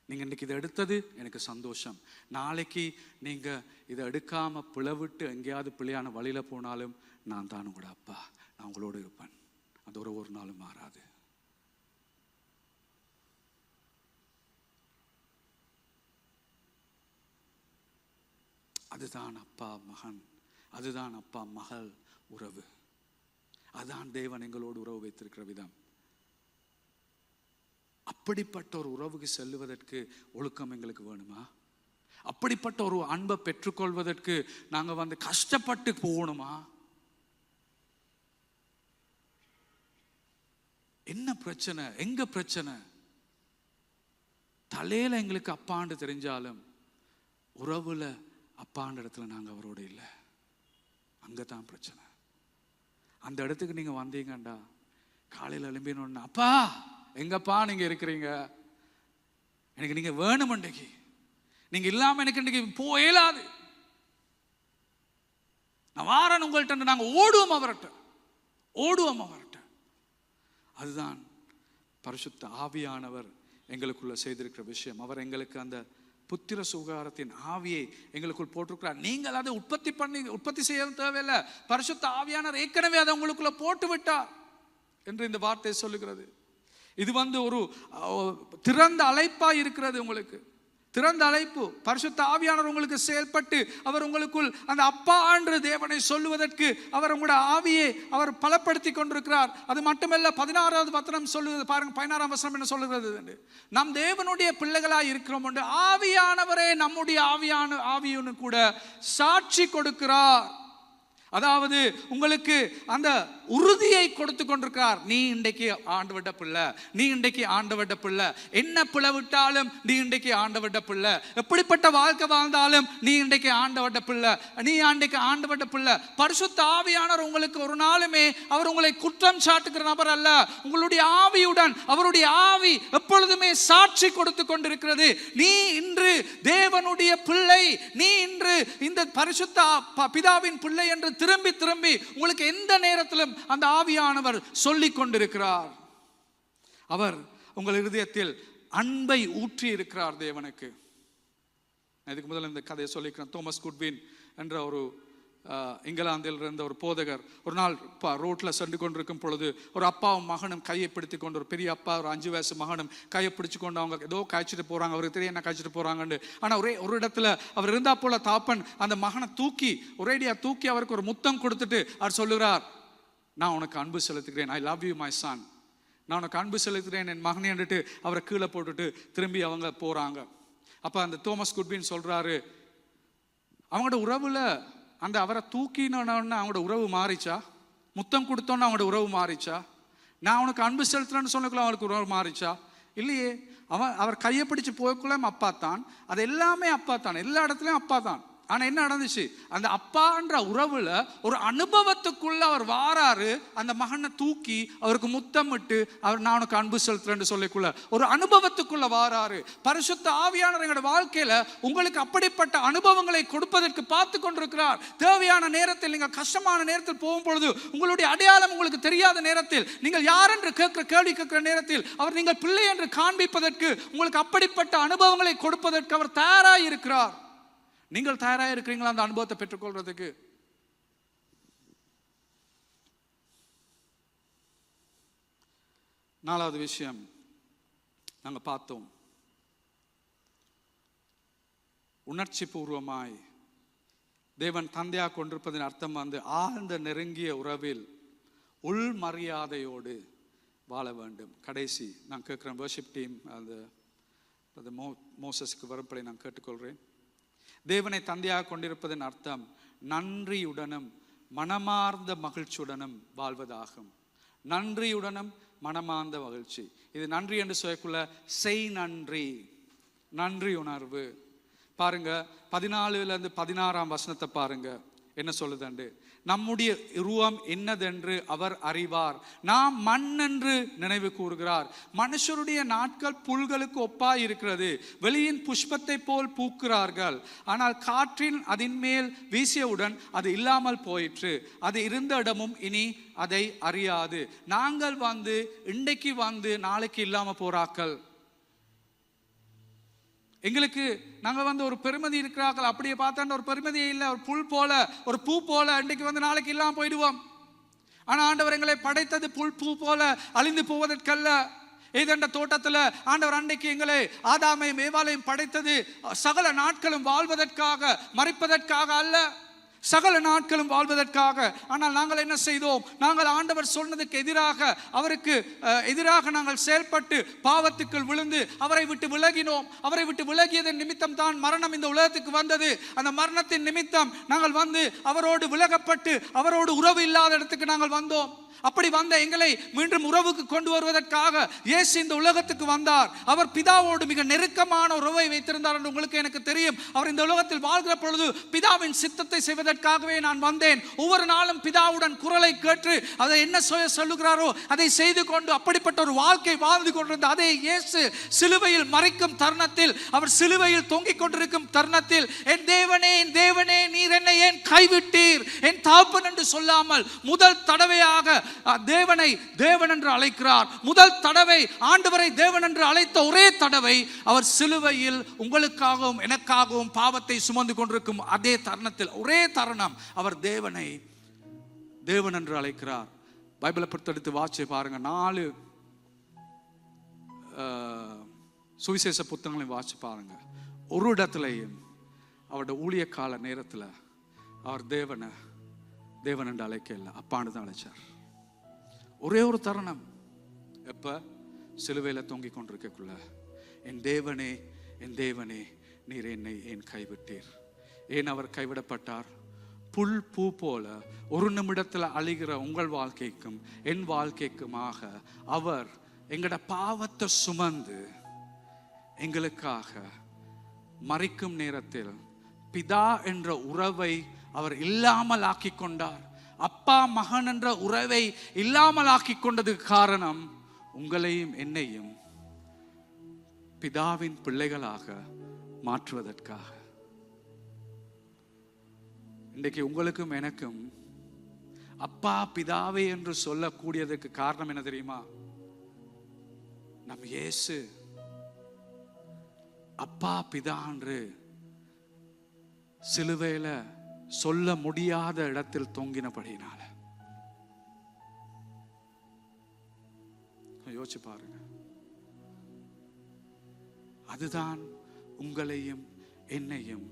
Speaker 1: நீங்கள் இன்றைக்கி இதை எடுத்தது எனக்கு சந்தோஷம். நாளைக்கு நீங்கள் இதை எடுக்காமல் பிளவிட்டு எங்கேயாவது பிள்ளையான வழியில் போனாலும் நான் தான் உங்களோட அப்பா, நான் உங்களோடு இருப்பேன். அது ஒரு நாளும் மாறாது. அதுதான் அப்பா மகன், அதுதான் அப்பா மகள் உறவு. அதுதான் தேவன் எங்களோடு உறவு வைத்திருக்கிற விதம். அப்படிப்பட்ட ஒரு உறவுக்கு செல்லுவதற்கு ஒழுக்கம் எங்களுக்கு வேணுமா? அப்படிப்பட்ட ஒரு அன்பை பெற்றுக்கொள்வதற்கு நாங்கள் கஷ்டப்பட்டு போகணுமா? என்ன பிரச்சனை? எங்க பிரச்சனை? தலையில எங்களுக்கு அப்பாண்டு தெரிஞ்சாலும் உறவுல அப்பாண்ட இடத்துல நாங்க அவரோட இல்லை. அங்கதான் பிரச்சனை. அந்த இடத்துக்கு நீங்க வந்தீங்கண்டா, காலையில் எழும்பினோன்னு, அப்பா எங்கப்பா நீங்க இருக்கிறீங்க, எனக்கு நீங்க வேணும். இன்றைக்கு நீங்க இல்லாம எனக்கு இன்னைக்கு போயலாது. நான் வாரன் உங்கள்கிட்ட, நாங்க ஓடுவோம் அவர்கிட்ட. அதுதான் பரிசுத்த ஆவியானவர் எங்களுக்குள்ள செய்திருக்கிற விஷயம். அவர் எங்களுக்கு அந்த புத்திர சுகாரத்தின் ஆவியை எங்களுக்குள் போட்டிருக்கிறார். நீங்கள் அதை உற்பத்தி செய்ய தேவையில்லை. பரிசுத்த ஆவியானவர் ஏற்கனவே அதை உங்களுக்குள்ள போட்டு விட்டார் என்று இந்த வார்த்தை சொல்லுகிறது. இது ஒரு திறந்த அழைப்பா இருக்கிறது. உங்களுக்கு திறந்த அழைப்பு. பரிசுத்த ஆவியானவர் உங்களுக்கு செயல்பட்டு அவர் உங்களுக்குள் அந்த அப்பா என்ற தேவனை சொல்லுவதற்கு அவர் உங்களுடைய ஆவியை அவர் பலப்படுத்தி கொண்டிருக்கிறார். அது மட்டுமல்ல, 16வது வசனம் சொல்லுவது பாருங்க. 16ஆம் வசனம் என்ன சொல்லுகிறது? நம் தேவனுடைய பிள்ளைகளாய் இருக்கிறோம் என்று ஆவியானவரே நம்முடைய ஆவியுன்னு கூட சாட்சி கொடுக்கிறார். அதாவது உங்களுக்கு அந்த உறுதியை கொடுத்து கொண்டிருக்கிறார். நீ இன்றைக்கு ஆண்டவருடைய பிள்ளை, நீ இன்றைக்கு ஆண்டவருடைய பிள்ளை. என்ன பிளவிட்டாலும் நீ இன்றைக்கு ஆண்டவருடைய பிள்ளை. எப்படிப்பட்ட வாழ்க்கை வாழ்ந்தாலும் நீ இன்றைக்கு ஆண்டவருடைய பிள்ளை, நீ இன்றைக்கு ஆண்டவருடைய பிள்ளை. பரிசுத்த ஆவியானவர் உங்களுக்கு ஒரு நாளுமே அவர் உங்களை குற்றம் சாட்டுகிற நபர் அல்ல. உங்களுடைய ஆவியுடன் அவருடைய ஆவி எப்பொழுதுமே சாட்சி கொடுத்து கொண்டிருக்கிறது. நீ இன்று தேவனுடைய பிள்ளை, நீ இன்று இந்த பரிசுத்த பிதாவின் பிள்ளை என்று திரும்பி திரும்பி உங்களுக்கு எந்த நேரத்திலும் அந்த ஆவியானவர் சொல்லிக் கொண்டிருக்கிறார். அவர் உங்கள் இருதயத்தில் அன்பை ஊற்றி இருக்கிறார் தேவனுக்கு. இதுக்கு முதல்ல இந்த கதையை சொல்லிக்கிறேன். தோமஸ் குட்வின் என்ற ஒரு இங்கிலாந்தில் இருந்த ஒரு போதகர் ஒரு நாள் ரோட்ல சென்று கொண்டிருக்கும் பொழுது ஒரு அப்பாவும் மகனும் கையை பிடித்து கொண்டு, ஒரு பெரிய அப்பா ஒரு 5 வயசு மகனும் கையை பிடிச்சு கொண்டு அவங்க ஏதோ காய்ச்சிட்டு போறாங்க. அவருக்கு தெரியும் என்ன காய்ச்சிட்டு போறாங்கன்னு. ஆனா ஒரு இடத்துல அவர் இருந்தா போல தாப்பன் அந்த மகனை ஒரேடியா தூக்கி அவருக்கு ஒரு முத்தம் கொடுத்துட்டு அவர் சொல்லுகிறார், நான் உனக்கு அன்பு செலுத்துகிறேன், I love you my son, நான் உனக்கு அன்பு செலுத்துகிறேன் என் மகனை என்றுட்டு அவரை கீழே போட்டுட்டு திரும்பி அவங்க போறாங்க. அப்ப அந்த தோமஸ் குட்வின் சொல்றாரு, அவங்களோட உறவுல அந்த அவரை தூக்கினோன்னு அவங்களோட உறவு மாறிச்சா? முத்தம் கொடுத்தோன்னு அவங்களோட உறவு மாறிச்சா? நான் உனக்கு அன்பு செலுத்துறேன்னு சொன்னக்குள்ள அவங்களுக்கு உறவு மாறிச்சா? இல்லையே. அவர் கையை பிடிச்சு போய்க்குள்ள அப்பா தான், அது எல்லாமே அப்பா தான், எல்லா இடத்துலயும் அப்பா தான். ஆனா என்ன நடந்துச்சு? அந்த அப்பான்ற உறவுல ஒரு அனுபவத்துக்குள்ள அவர் வாராரு. அந்த மகனை தூக்கி அவருக்கு முத்தமிட்டு அவர் நான் உனக்கு அன்பு செலுத்துறேன்னு சொல்லிக்குள்ள ஒரு அனுபவத்துக்குள்ள வாராரு. பரிசுத்த ஆவியானவர் எங்களோட வாழ்க்கையில உங்களுக்கு அப்படிப்பட்ட அனுபவங்களை கொடுப்பதற்கு பார்த்து கொண்டிருக்கிறார். தேவையான நேரத்தில், நீங்கள் கஷ்டமான நேரத்தில் போகும் பொழுது, உங்களுடைய அடையாளம் உங்களுக்கு தெரியாத நேரத்தில், நீங்கள் யார் என்று கேள்வி கேட்கிற நேரத்தில் அவர் நீங்கள் பிள்ளை என்று காண்பிப்பதற்கு, உங்களுக்கு அப்படிப்பட்ட அனுபவங்களை கொடுப்பதற்கு அவர் தயாராக இருக்கிறார். நீங்கள் தயாராக இருக்கிறீங்களா அந்த அனுபவத்தை பெற்றுக்கொள்றதுக்கு? நாலாவது விஷயம் நாங்க பார்த்தோம், உணர்ச்சி பூர்வமாய் தேவன் தந்தையா கொண்டிருப்பதன் அர்த்தம் ஆழ்ந்த நெருங்கிய உறவில் உள் மரியாதையோடு வாழ வேண்டும். கடைசி நான் கேட்கிறேன், வர்ஷிப் டீம் அந்த மோசஸ்க்கு வரும்படி நான் கேட்டுக்கொள்றேன். தேவனை தந்தையாக கொண்டிருப்பதன் அர்த்தம் நன்றியுடனும் மனமார்ந்த மகிழ்ச்சியுடனும் வாழ்வதாகும். நன்றியுடனும் மனமார்ந்த மகிழ்ச்சி. இது நன்றி என்று சொல்லக்குள்ள செய் நன்றி, நன்றி உணர்வு. பாருங்க 14லிருந்து 16ஆம் வசனத்தை பாருங்க என்ன சொல்லுதுண்டு. நம்முடைய உருவம் என்னதென்று அவர் அறிவார், நாம் மண் என்று நினைவு கூறுகிறார். மனுஷருடைய நாட்கள் புல்களுக்கு ஒப்பாய் இருக்கிறது, வெளியின் புஷ்பத்தை போல் பூக்கிறார்கள். ஆனால் காற்றின் அதன் மேல் வீசியவுடன் அது இல்லாமல் போயிற்று, அது இருந்த இடமும் இனி அதை அறியாது. நாங்கள் இன்றைக்கு நாளைக்கு இல்லாம போறாக்கள். எங்களுக்கு நாங்க ஒரு பெருமதி இருக்கிறார்கள். அப்படியே பார்த்தா ஒரு பெருமதியே இல்லை. ஒரு புல் போல, ஒரு பூ போல இன்றைக்கு நாளைக்கு இல்லாம போயிடுவோம். ஆனா ஆண்டவர் எங்களை படைத்தது புல் பூ போல அழிந்து போவதற்கல்ல. ஏதென்ற தோட்டத்துல ஆண்டவர் அன்றைக்கு எங்களை ஆதாமையும் ஏவாளையும் படைத்தது சகல நாட்களும் வாழ்வதற்காக, மறிப்பதற்காக அல்ல, சகல நாட்களும் வாழ்வதற்காக. ஆனால் நாங்கள் என்ன செய்தோம்? நாங்கள் ஆண்டவர் சொன்னதுக்கு எதிராக, அவருக்கு எதிராக நாங்கள் செயல்பட்டு பாவத்துக்குள் விழுந்து அவரை விட்டு விலகினோம். அவரை விட்டு விலகியதன் நிமித்தம் தான் மரணம் இந்த உலகத்துக்கு வந்தது. அந்த மரணத்தின் நிமித்தம் நாங்கள் அவரோடு விலகப்பட்டு அவரோடு உறவு இல்லாத இடத்துக்கு நாங்கள் வந்தோம். அப்படி வந்த எங்களை மீண்டும் உறவுக்கு கொண்டு வருவதற்காக இயேசு இந்த உலகத்துக்கு வந்தார். அவர் பிதாவோடு மிக நெருக்கமான உறவை வைத்திருந்தார் என்று உங்களுக்கு எனக்கு தெரியும். அவர் இந்த உலகத்தில் வாழ்கிற பொழுது பிதாவின் சித்தத்தை செய்வதற்காகவே நான் வந்தேன், ஒவ்வொரு நாளும் பிதாவுடன் குரலை கேட்டு அதை என்ன சொல்லுகிறாரோ அதை செய்து கொண்டு அப்படிப்பட்ட ஒரு வாழ்க்கை வாழ்ந்து கொண்டிருந்த அதே இயேசு சிலுவையில் மறிக்கும் தருணத்தில், அவர் சிலுவையில் தொங்கிக் கொண்டிருக்கும் தருணத்தில், என் தேவனே என் தேவனே நீர் என்னை ஏன் கைவிட்டீர், என் தகப்பன் என்று சொல்லாமல் முதல் தடவையாக தேவனை தேவன் என்று அழைக்கிறார். முதல் தடவை ஆண்டவரை தேவன் என்று அழைத்த ஒரே தடவை அவர் சிலுவையில் உங்களுக்காகவும் எனக்காகவும் பாவத்தை சுமந்து கொண்டிருக்கும் அதே தருணத்தில், ஒரே தருணம் அவர் தேவனை தேவன் என்று அழைக்கிறார். பைபிளை பொறுத்தெடுத்து வாட்சி பாருங்க. 4 சுவிசேஷ புத்தகங்களையும் வாட்சி பாருங்க. ஒரு இடத்துலையும் அவருடைய ஊழிய கால நேரத்தில் அவர் தேவன் என்று அழைக்க இல்லை, அப்பான்னு தான் அழைச்சார். ஒரே ஒரு தருணம், எப்ப சிலுவையில் தொங்கிக் கொண்டிருக்கக்குள்ள, என் தேவனே என் தேவனே நீர் என்னை ஏன் கைவிட்டீர். ஏன் அவர் கைவிடப்பட்டார்? புல் பூ போல ஒரு நிமிடத்தில் அழிகிற உங்கள் வாழ்க்கைக்கும் என் வாழ்க்கைக்குமாக அவர் எங்களோட பாவத்தை சுமந்து எங்களுக்காக மரிக்கும் நேரத்தில் பிதா என்ற உறவை அவர் இல்லாமல் ஆக்கி கொண்டார். அப்பா மகன் என்ற உறவை இல்லாமல் ஆக்கி கொண்டதுக்கு காரணம் உங்களையும் என்னையும் பிதாவின் பிள்ளைகளாக மாற்றுவதற்காக. இன்றைக்கு உங்களுக்கும் எனக்கும் அப்பா பிதாவே என்று சொல்லக்கூடியதற்கு காரணம் என்ன தெரியுமா? நம் இயேசு அப்பா பிதா என்று சிலுவையில சொல்ல முடியாத இடத்தில் தொங்கினபடினால. யோசிச்சு பாருங்க. அதுதான் உங்களையும் என்னையும்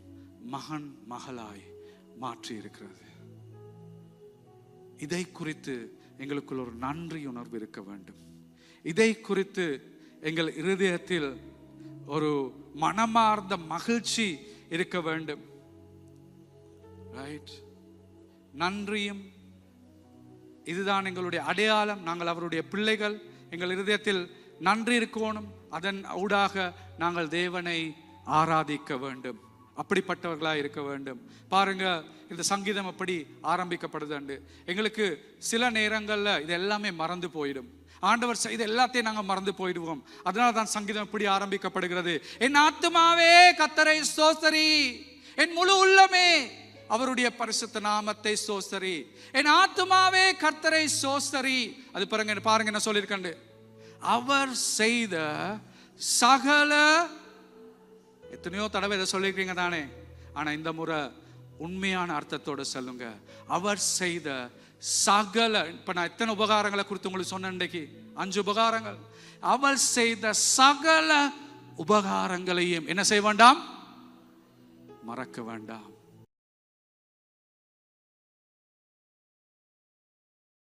Speaker 1: மகன் மகளாய் மாற்றி இருக்கிறது. இதை குறித்து எங்களுக்குள் ஒரு நன்றி உணர்வு இருக்க வேண்டும். இதை குறித்து எங்கள் இருதயத்தில் ஒரு மனமார்ந்த மகிழ்ச்சி இருக்க வேண்டும். ரைட்? நன்றியும் இதுதான் எங்களுடைய அடையாளம். நாங்கள் அவருடைய பிள்ளைகள். எங்கள் இருதயத்தில் நன்றி இருக்கணும். அதன் ஊடாக நாங்கள் தேவனை ஆராதிக்க வேண்டும். அப்படிப்பட்டவர்களாக இருக்க வேண்டும். பாருங்க, இந்த சங்கீதம் அப்படி ஆரம்பிக்கப்படுது. எங்களுக்கு சில நேரங்களில் இது எல்லாமே மறந்து போயிடும். ஆண்டவர் செய்த எல்லாத்தையும் நாங்கள் மறந்து போயிடுவோம். அதனால தான் சங்கீதம் இப்படி ஆரம்பிக்கப்படுகிறது. என் ஆத்துமாவே கர்த்தரை ஸ்தோத்திரி, என் முழு உள்ளமே அவருடைய பரிசுத்த நாமத்தை ஸ்தோத்திரி, என் ஆத்துமாவே கர்த்தரை ஸ்தோத்திரி. அது பாருங்க என்ன சொல்லியிருக்கேன். அவர் செய்த சகல, எத்தனையோ தடவை இதை சொல்லியிருக்கீங்க தானே, ஆனா இந்த முறை உண்மையான அர்த்தத்தோட சொல்லுங்க. அவர் செய்த சகல, இப்ப நான் எத்தனை உபகாரங்களை குறித்து உங்களுக்கு சொன்ன, இன்றைக்கு 5 உபகாரங்கள். அவர் செய்த சகல உபகாரங்களையும் என்ன செய்ய வேண்டாம்? மறக்க வேண்டாம்.